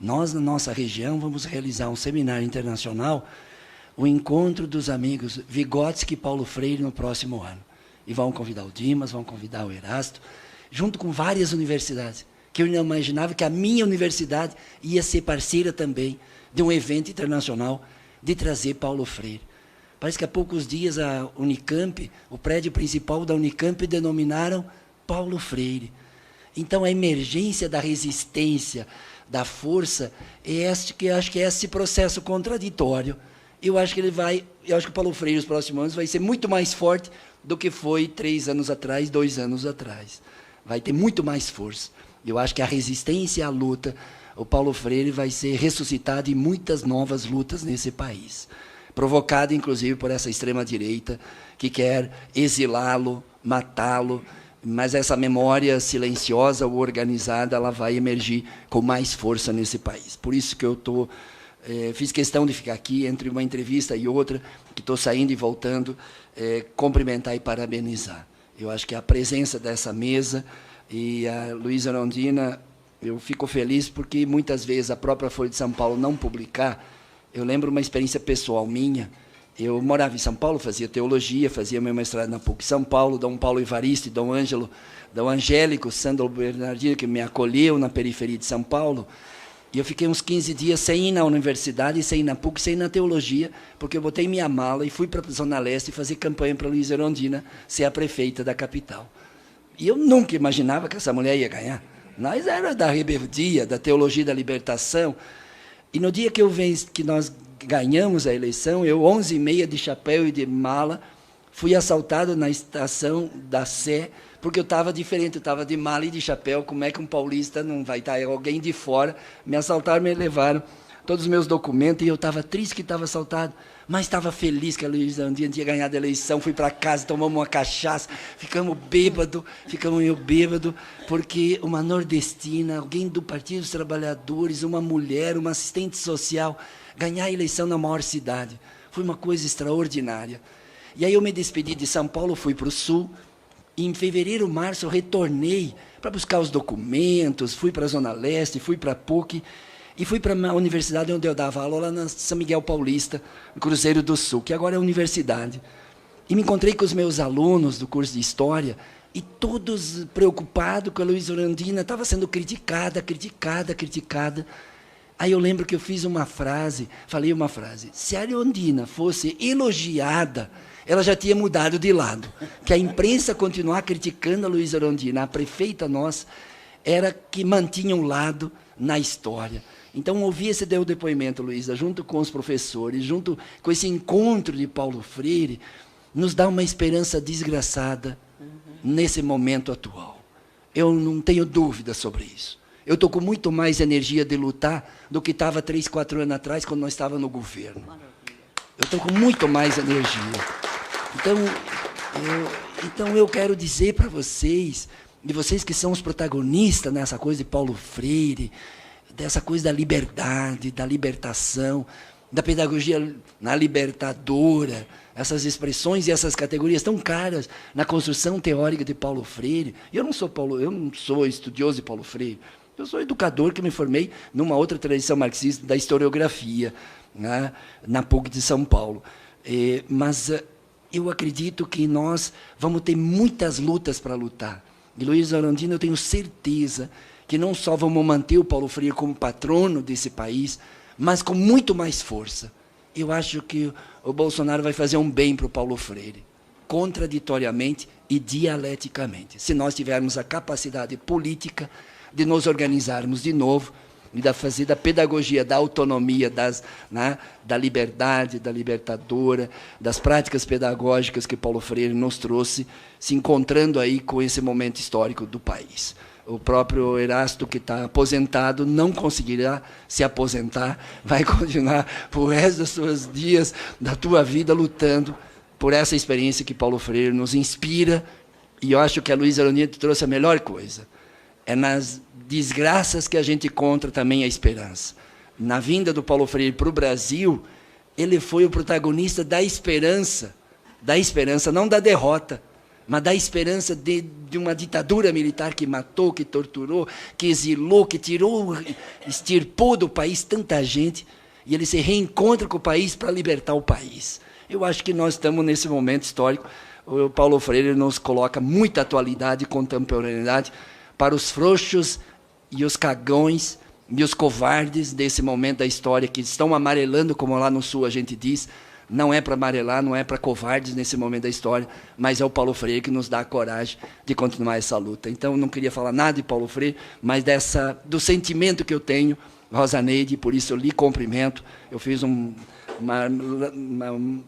Nós, na nossa região, vamos realizar um seminário internacional, o encontro dos amigos Vygotsky e Paulo Freire no próximo ano. E vão convidar o Dimas, vão convidar o Erasto, junto com várias universidades, que eu não imaginava que a minha universidade ia ser parceira também de um evento internacional de trazer Paulo Freire. Parece que há poucos dias a Unicamp, o prédio principal da Unicamp, denominaram Paulo Freire. Então, a emergência da resistência, da força, que eu acho que é esse processo contraditório. Eu acho que o Paulo Freire, nos próximos anos, vai ser muito mais forte do que foi 3 anos atrás, 2 anos atrás. Vai ter muito mais força. Eu acho que a resistência e a luta, o Paulo Freire vai ser ressuscitado em muitas novas lutas nesse país. Provocado, inclusive, por essa extrema-direita que quer exilá-lo, matá-lo, mas essa memória silenciosa ou organizada, ela vai emergir com mais força nesse país. Por isso que eu fiz questão de ficar aqui, entre uma entrevista e outra, que estou saindo e voltando, cumprimentar e parabenizar. Eu acho que a presença dessa mesa e a Luísa Erundina, eu fico feliz porque muitas vezes a própria Folha de São Paulo não publicar. Eu lembro uma experiência pessoal minha. Eu morava em São Paulo, fazia teologia, fazia meu mestrado na PUC São Paulo, Dom Paulo Evaristo e Dom Angélico Sandro Bernardino, que me acolheu na periferia de São Paulo. E eu fiquei uns 15 dias sem ir na universidade, sem ir na PUC, sem ir na teologia, porque eu botei minha mala e fui para a Zona Leste fazer campanha para a Luísa Erundina ser a prefeita da capital. E eu nunca imaginava que essa mulher ia ganhar. Nós éramos da rebeldia, da teologia da libertação. E no dia que nós ganhamos a eleição, eu, 11h30 de chapéu e de mala, fui assaltado na estação da Sé, porque eu estava diferente, eu estava de mala e de chapéu. Como é que um paulista não vai estar? Alguém de fora me assaltaram, me levaram todos os meus documentos, e eu estava triste que estava assaltado, mas estava feliz que a Luísa Erundina tinha ganhado a eleição. Fui para casa, tomamos uma cachaça, ficamos meio bêbado, porque uma nordestina, alguém do Partido dos Trabalhadores, uma mulher, uma assistente social, ganhar a eleição na maior cidade. Foi uma coisa extraordinária. E aí eu me despedi de São Paulo, fui para o Sul, e em fevereiro, março, eu retornei para buscar os documentos, fui para a Zona Leste, fui para a PUC, e fui para a universidade onde eu dava aula, lá na São Miguel Paulista, no Cruzeiro do Sul, que agora é universidade. E me encontrei com os meus alunos do curso de História, e todos preocupados com a Luísa Erundina, estava sendo criticada. Aí eu lembro que eu falei uma frase, se a Erundina fosse elogiada, ela já tinha mudado de lado. Que a imprensa continuar criticando a Luísa Erundina, a prefeita nossa, era que mantinha um lado na história. Então, ouvir esse depoimento, Luísa, junto com os professores, junto com esse encontro de Paulo Freire, nos dá uma esperança desgraçada nesse momento atual. Eu não tenho dúvida sobre isso. Eu estou com muito mais energia de lutar do que estava 3, 4 anos atrás, quando nós estávamos no governo. Eu estou com muito mais energia. Então eu quero dizer para vocês, e vocês que são os protagonistas nessa coisa de Paulo Freire, dessa coisa da liberdade, da libertação, da pedagogia na libertadora, essas expressões e essas categorias tão caras na construção teórica de Paulo Freire. Eu não sou estudioso de Paulo Freire, eu sou educador que me formei numa outra tradição marxista da historiografia, né, na PUC de São Paulo. Mas eu acredito que nós vamos ter muitas lutas para lutar. E Luiz Erundina, eu tenho certeza que não só vamos manter o Paulo Freire como patrono desse país, mas com muito mais força. Eu acho que o Bolsonaro vai fazer um bem para o Paulo Freire, contraditoriamente e dialeticamente, se nós tivermos a capacidade política de nos organizarmos de novo e de fazer da pedagogia, da autonomia, da liberdade, da libertadora, das práticas pedagógicas que Paulo Freire nos trouxe, se encontrando aí com esse momento histórico do país. O próprio Erasto, que está aposentado, não conseguirá se aposentar, vai continuar por resto dos seus dias, da tua vida, lutando por essa experiência que Paulo Freire nos inspira. E eu acho que a Luísa Erundina trouxe a melhor coisa. É nas desgraças que a gente encontra também a esperança. Na vinda do Paulo Freire para o Brasil, ele foi o protagonista da esperança, não da derrota, mas da esperança de uma ditadura militar que matou, que torturou, que exilou, que tirou, extirpou do país tanta gente, e ele se reencontra com o país para libertar o país. Eu acho que nós estamos nesse momento histórico. O Paulo Freire nos coloca muita atualidade e contemporaneidade para os frouxos e os cagões e os covardes desse momento da história, que estão amarelando, como lá no Sul a gente diz. Não é para amarelar, não é para covardes nesse momento da história, mas é o Paulo Freire que nos dá a coragem de continuar essa luta. Então, não queria falar nada de Paulo Freire, mas do sentimento que eu tenho, Rosa Neide, por isso eu lhe cumprimento. Eu fiz um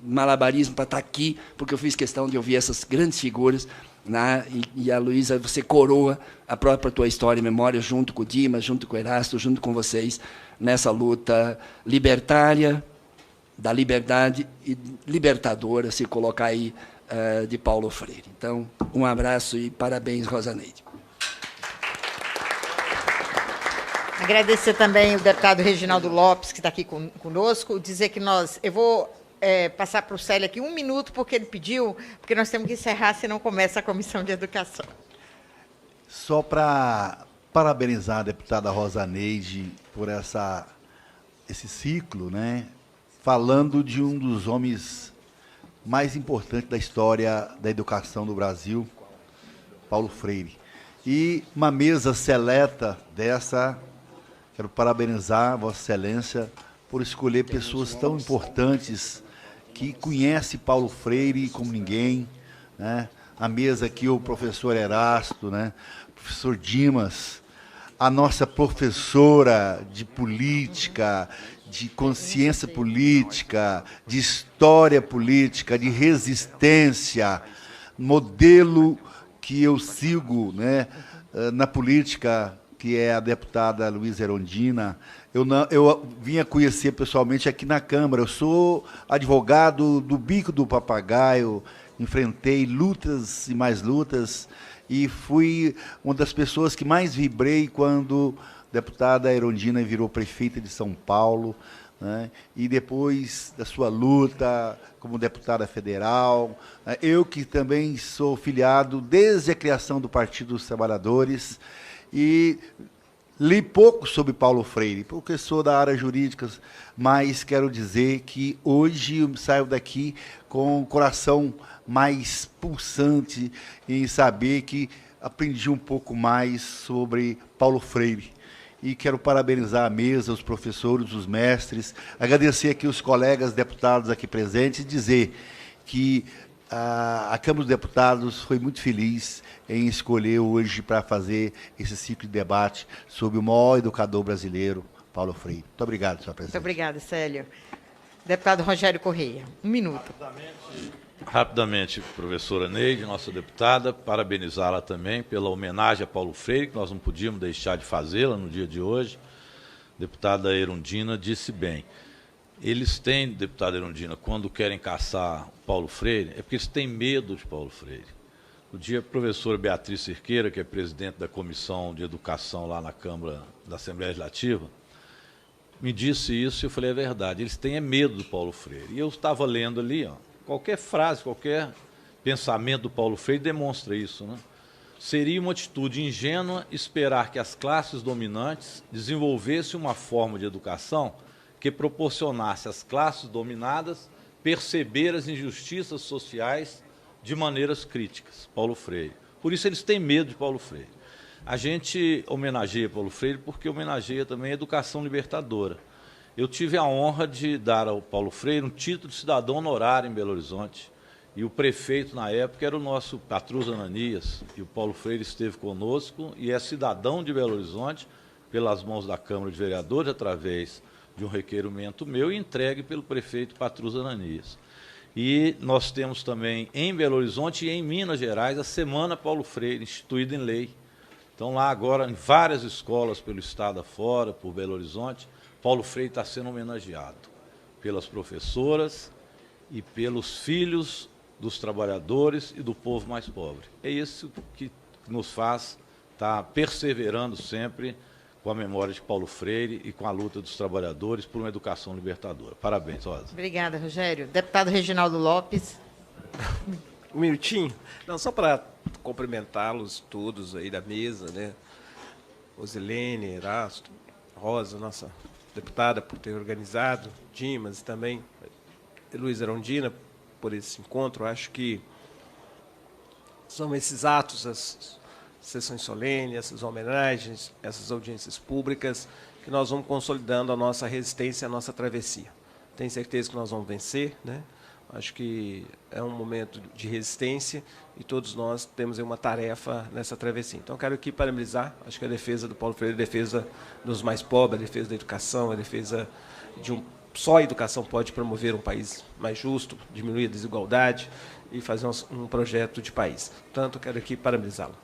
malabarismo para estar aqui, porque eu fiz questão de ouvir essas grandes figuras, né? E a Luísa, você coroa a própria tua história e memória, junto com o Dimas, junto com o Erasto, junto com vocês, nessa luta libertária, da liberdade e libertadora, se colocar aí, de Paulo Freire. Então, um abraço e parabéns, Rosa Neide. Agradecer também o deputado Reginaldo Lopes, que está aqui conosco, dizer que eu vou passar para o Célio aqui 1 minuto, porque ele pediu, porque nós temos que encerrar, senão começa a Comissão de Educação. Só para parabenizar a deputada Rosa Neide por esse ciclo, né? Falando de um dos homens mais importantes da história da educação do Brasil, Paulo Freire. E uma mesa seleta dessa, quero parabenizar Vossa Excelência por escolher pessoas tão importantes que conhecem Paulo Freire como ninguém, né? A mesa aqui, o professor Erasto, né? O professor Dimas, a nossa professora de política, de consciência política, de história política, de resistência, modelo que eu sigo, né, na política, que é a deputada Luísa Erundina. Eu vinha conhecer pessoalmente aqui na Câmara. Eu sou advogado do Bico do Papagaio, enfrentei lutas e mais lutas, e fui uma das pessoas que mais vibrei quando a deputada Erundina virou prefeita de São Paulo, né? E depois da sua luta como deputada federal, né? Eu que também sou filiado desde a criação do Partido dos Trabalhadores, e li pouco sobre Paulo Freire, porque sou da área jurídica, mas quero dizer que hoje eu saio daqui com o coração mais pulsante em saber que aprendi um pouco mais sobre Paulo Freire. E quero parabenizar a mesa, os professores, os mestres, agradecer aqui os colegas deputados aqui presentes e dizer que a Câmara dos Deputados foi muito feliz em escolher hoje para fazer esse ciclo de debate sobre o maior educador brasileiro, Paulo Freire. Muito obrigado, senhor presidente. Muito obrigada, Célio. Deputado Rogério Correia, 1 minuto. Rapidamente, professora Neide, nossa deputada, parabenizá-la também pela homenagem a Paulo Freire, que nós não podíamos deixar de fazê-la no dia de hoje. A deputada Erundina disse bem. Eles têm, deputada Erundina, quando querem caçar Paulo Freire, é porque eles têm medo de Paulo Freire. O dia a professora Beatriz Cerqueira, que é presidente da Comissão de Educação lá na Câmara da Assembleia Legislativa, me disse isso e eu falei, é verdade, eles têm medo do Paulo Freire. E eu estava lendo ali, ó, qualquer frase, qualquer pensamento do Paulo Freire demonstra isso, né? Seria uma atitude ingênua esperar que as classes dominantes desenvolvessem uma forma de educação que proporcionasse às classes dominadas perceber as injustiças sociais de maneiras críticas. Paulo Freire. Por isso eles têm medo de Paulo Freire. A gente homenageia Paulo Freire porque homenageia também a educação libertadora. Eu tive a honra de dar ao Paulo Freire um título de cidadão honorário em Belo Horizonte. E o prefeito, na época, era o nosso Patrus Ananias. E o Paulo Freire esteve conosco e é cidadão de Belo Horizonte, pelas mãos da Câmara de Vereadores, através de um requerimento meu, e entregue pelo prefeito Patrus Ananias. E nós temos também em Belo Horizonte e em Minas Gerais a Semana Paulo Freire, instituída em lei. Então, lá agora, em várias escolas pelo estado afora, por Belo Horizonte, Paulo Freire está sendo homenageado pelas professoras e pelos filhos dos trabalhadores e do povo mais pobre. É isso que nos faz estar perseverando sempre com a memória de Paulo Freire e com a luta dos trabalhadores por uma educação libertadora. Parabéns, Rosa. Obrigada, Rogério. Deputado Reginaldo Lopes. Um minutinho. Não, só para cumprimentá-los todos aí da mesa, né? Rosilene, Erasto, Rosa, nossa deputada, por ter organizado, Dimas, e também Luiz Erundina, por esse encontro. Acho que são esses atos, as sessões solenes, essas homenagens, essas audiências públicas, que nós vamos consolidando a nossa resistência, a nossa travessia. Tenho certeza que nós vamos vencer, né? Acho que é um momento de resistência e todos nós temos uma tarefa nessa travessia. Então, quero aqui parabenizar, acho que a defesa do Paulo Freire, a defesa dos mais pobres, a defesa da educação, a defesa de só a educação pode promover um país mais justo, diminuir a desigualdade e fazer um projeto de país. Portanto, quero aqui parabenizá-lo.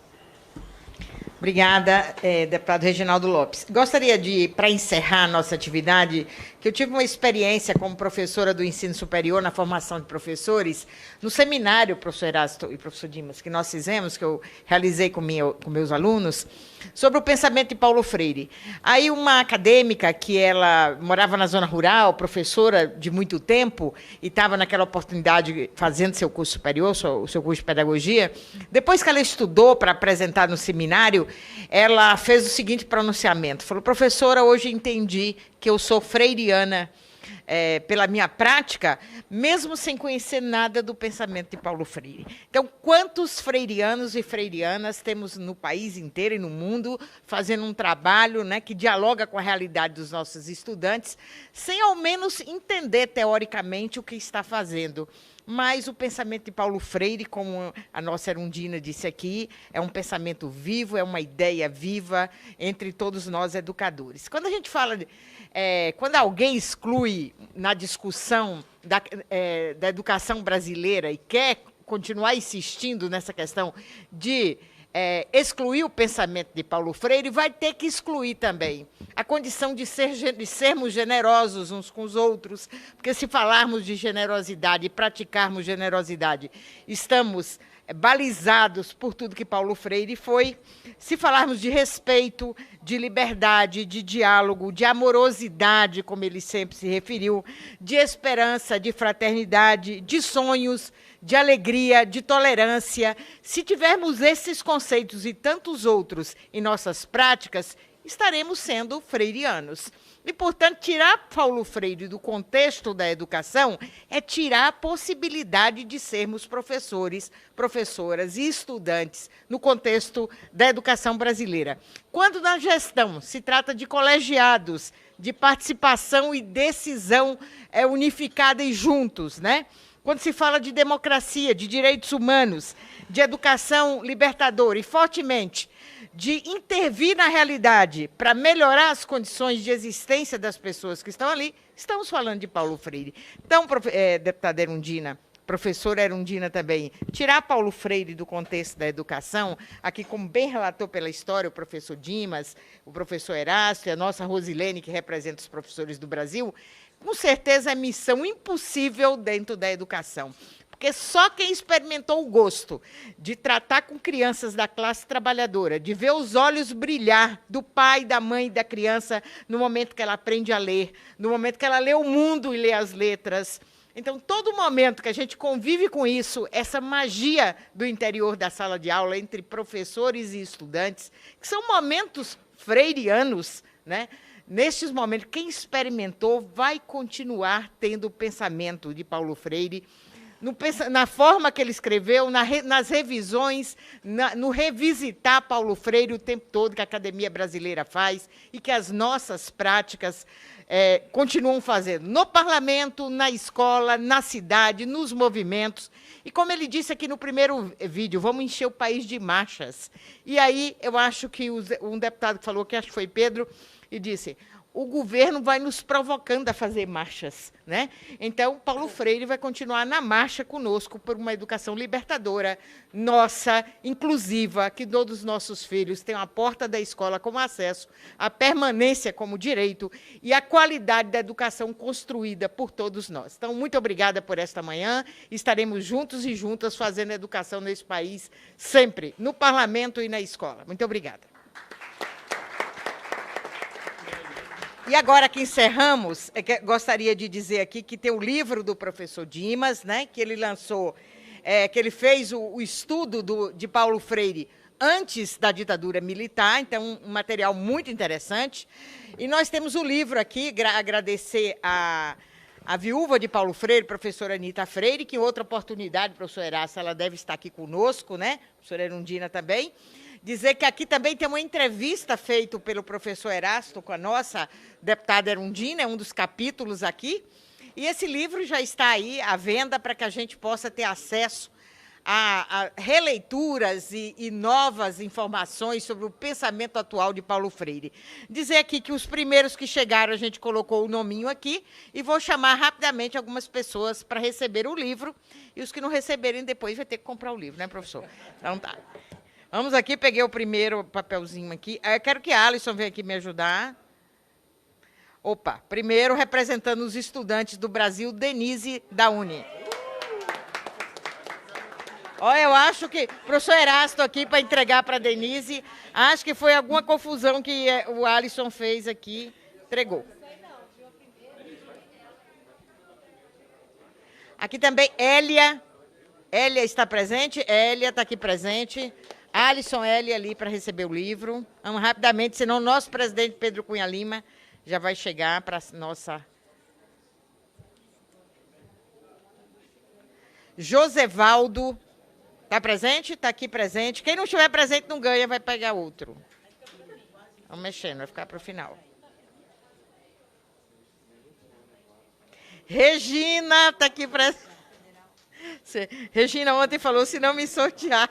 Obrigada, deputado Reginaldo Lopes. Gostaria de, para encerrar a nossa atividade, que eu tive uma experiência como professora do ensino superior na formação de professores, no seminário, professor Erasto e professor Dimas, que nós fizemos, que eu realizei com meus alunos, sobre o pensamento de Paulo Freire. Aí uma acadêmica, que ela morava na zona rural, professora de muito tempo, e estava naquela oportunidade fazendo seu curso superior, o seu curso de pedagogia, depois que ela estudou para apresentar no seminário, ela fez o seguinte pronunciamento, falou, professora, hoje entendi que eu sou freiriana pela minha prática, mesmo sem conhecer nada do pensamento de Paulo Freire. Então, quantos freirianos e freirianas temos no país inteiro e no mundo fazendo um trabalho, né, que dialoga com a realidade dos nossos estudantes, sem ao menos entender teoricamente o que está fazendo. Mas o pensamento de Paulo Freire, como a nossa Erundina disse aqui, é um pensamento vivo, é uma ideia viva entre todos nós educadores. Quando a gente fala quando alguém exclui na discussão da educação brasileira e quer continuar insistindo nessa questão de excluir o pensamento de Paulo Freire, vai ter que excluir também a condição de sermos generosos uns com os outros, porque se falarmos de generosidade e praticarmos generosidade, estamos balizados por tudo que Paulo Freire foi. Se falarmos de respeito, de liberdade, de diálogo, de amorosidade, como ele sempre se referiu, de esperança, de fraternidade, de sonhos, de alegria, de tolerância, se tivermos esses conceitos e tantos outros em nossas práticas, estaremos sendo freirianos. E, portanto, tirar Paulo Freire do contexto da educação é tirar a possibilidade de sermos professores, professoras e estudantes no contexto da educação brasileira. Quando na gestão se trata de colegiados, de participação e decisão unificada e juntos, né? Quando se fala de democracia, de direitos humanos, de educação libertadora e, fortemente, de intervir na realidade para melhorar as condições de existência das pessoas que estão ali, estamos falando de Paulo Freire. Então, deputada Erundina, professora Erundina também, tirar Paulo Freire do contexto da educação, aqui como bem relatou pela história o professor Dimas, o professor Erasto e a nossa Rosilene, que representa os professores do Brasil, com certeza é missão impossível dentro da educação. porque só quem experimentou o gosto de tratar com crianças da classe trabalhadora, de ver os olhos brilhar do pai, da mãe e da criança no momento que ela aprende a ler, no momento que ela lê o mundo e lê as letras. Então, todo momento que a gente convive com isso, essa magia do interior da sala de aula, entre professores e estudantes, que são momentos freirianos, né? Nestes momentos, quem experimentou vai continuar tendo o pensamento de Paulo Freire, na forma que ele escreveu, nas revisões, no revisitar Paulo Freire o tempo todo que a Academia Brasileira faz e que as nossas práticas continuam fazendo no parlamento, na escola, na cidade, nos movimentos. E como ele disse aqui no primeiro vídeo, vamos encher o país de marchas. E aí eu acho que um deputado que falou, que acho que foi Pedro, e disse, o governo vai nos provocando a fazer marchas, né? Então, Paulo Freire vai continuar na marcha conosco por uma educação libertadora, nossa, inclusiva, que todos os nossos filhos tenham a porta da escola como acesso, a permanência como direito e a qualidade da educação construída por todos nós. Então, muito obrigada por esta manhã. Estaremos juntos e juntas fazendo educação nesse país, sempre, no parlamento e na escola. Muito obrigada. E agora que encerramos, gostaria de dizer aqui que tem o livro do professor Dimas, né, que ele lançou, que ele fez o estudo de Paulo Freire antes da ditadura militar, então um material muito interessante. E nós temos o livro aqui, agradecer a viúva de Paulo Freire, professora Anita Freire, que em outra oportunidade, professora Erasto, ela deve estar aqui conosco, né, professora Erundina também. Dizer que aqui também tem uma entrevista feita pelo professor Erasto com a nossa deputada Erundina, é um dos capítulos aqui. E esse livro já está aí à venda para que a gente possa ter acesso a releituras e novas informações sobre o pensamento atual de Paulo Freire. Dizer aqui que os primeiros que chegaram, a gente colocou o nominho aqui, e vou chamar rapidamente algumas pessoas para receber o livro, e os que não receberem depois vai ter que comprar o livro, né, professor? Então tá. Vamos aqui, peguei o primeiro papelzinho aqui. Eu quero que a Alisson venha aqui me ajudar. Opa, primeiro, representando os estudantes do Brasil, Denise da Uni. Olha, eu acho que o professor Erasto aqui para entregar para a Denise, acho que foi alguma confusão que o Alisson fez aqui, entregou. Aqui também, Hélia. Hélia está presente? Hélia está aqui presente. Alisson L. ali para receber o livro. Vamos rapidamente, senão o nosso presidente Pedro Cunha Lima já vai chegar para a nossa... Josevaldo, está presente? Está aqui presente. Quem não estiver presente não ganha, vai pegar outro. Vamos mexendo, vai ficar para o final. Regina, está aqui presente. Regina ontem falou, se não me sortear...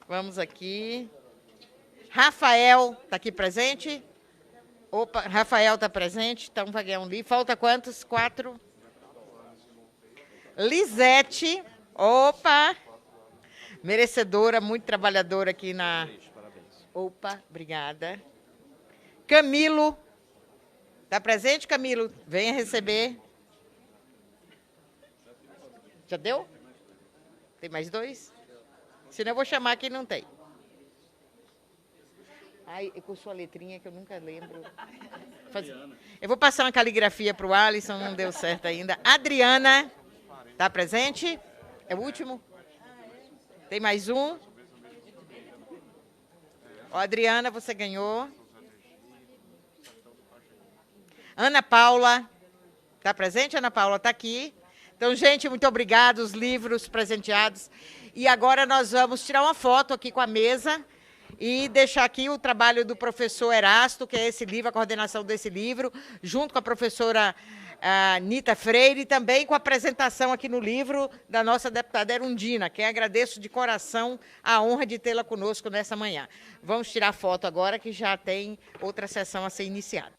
Vamos aqui. Rafael está aqui presente? Opa, Rafael está presente, então vai ganhar um livro. Falta quantos? 4. Lisete. Opa. Merecedora, muito trabalhadora aqui na... Opa, obrigada. Camilo. Está presente, Camilo? Venha receber. Já deu? Tem mais 2? Senão eu vou chamar quem não tem. Ai, com sua letrinha que eu nunca lembro. Eu vou passar uma caligrafia para o Alisson, não deu certo ainda. Adriana, está presente? É o último? Tem mais um? Ó, Adriana, você ganhou. Ana Paula, está presente? Ana Paula está aqui. Então, gente, muito obrigada, os livros presenteados. E agora nós vamos tirar uma foto aqui com a mesa e deixar aqui o trabalho do professor Erasto, que é esse livro, a coordenação desse livro, junto com a professora Anita Freire, e também com a apresentação aqui no livro da nossa deputada Erundina, que agradeço de coração a honra de tê-la conosco nessa manhã. Vamos tirar foto agora, que já tem outra sessão a ser iniciada.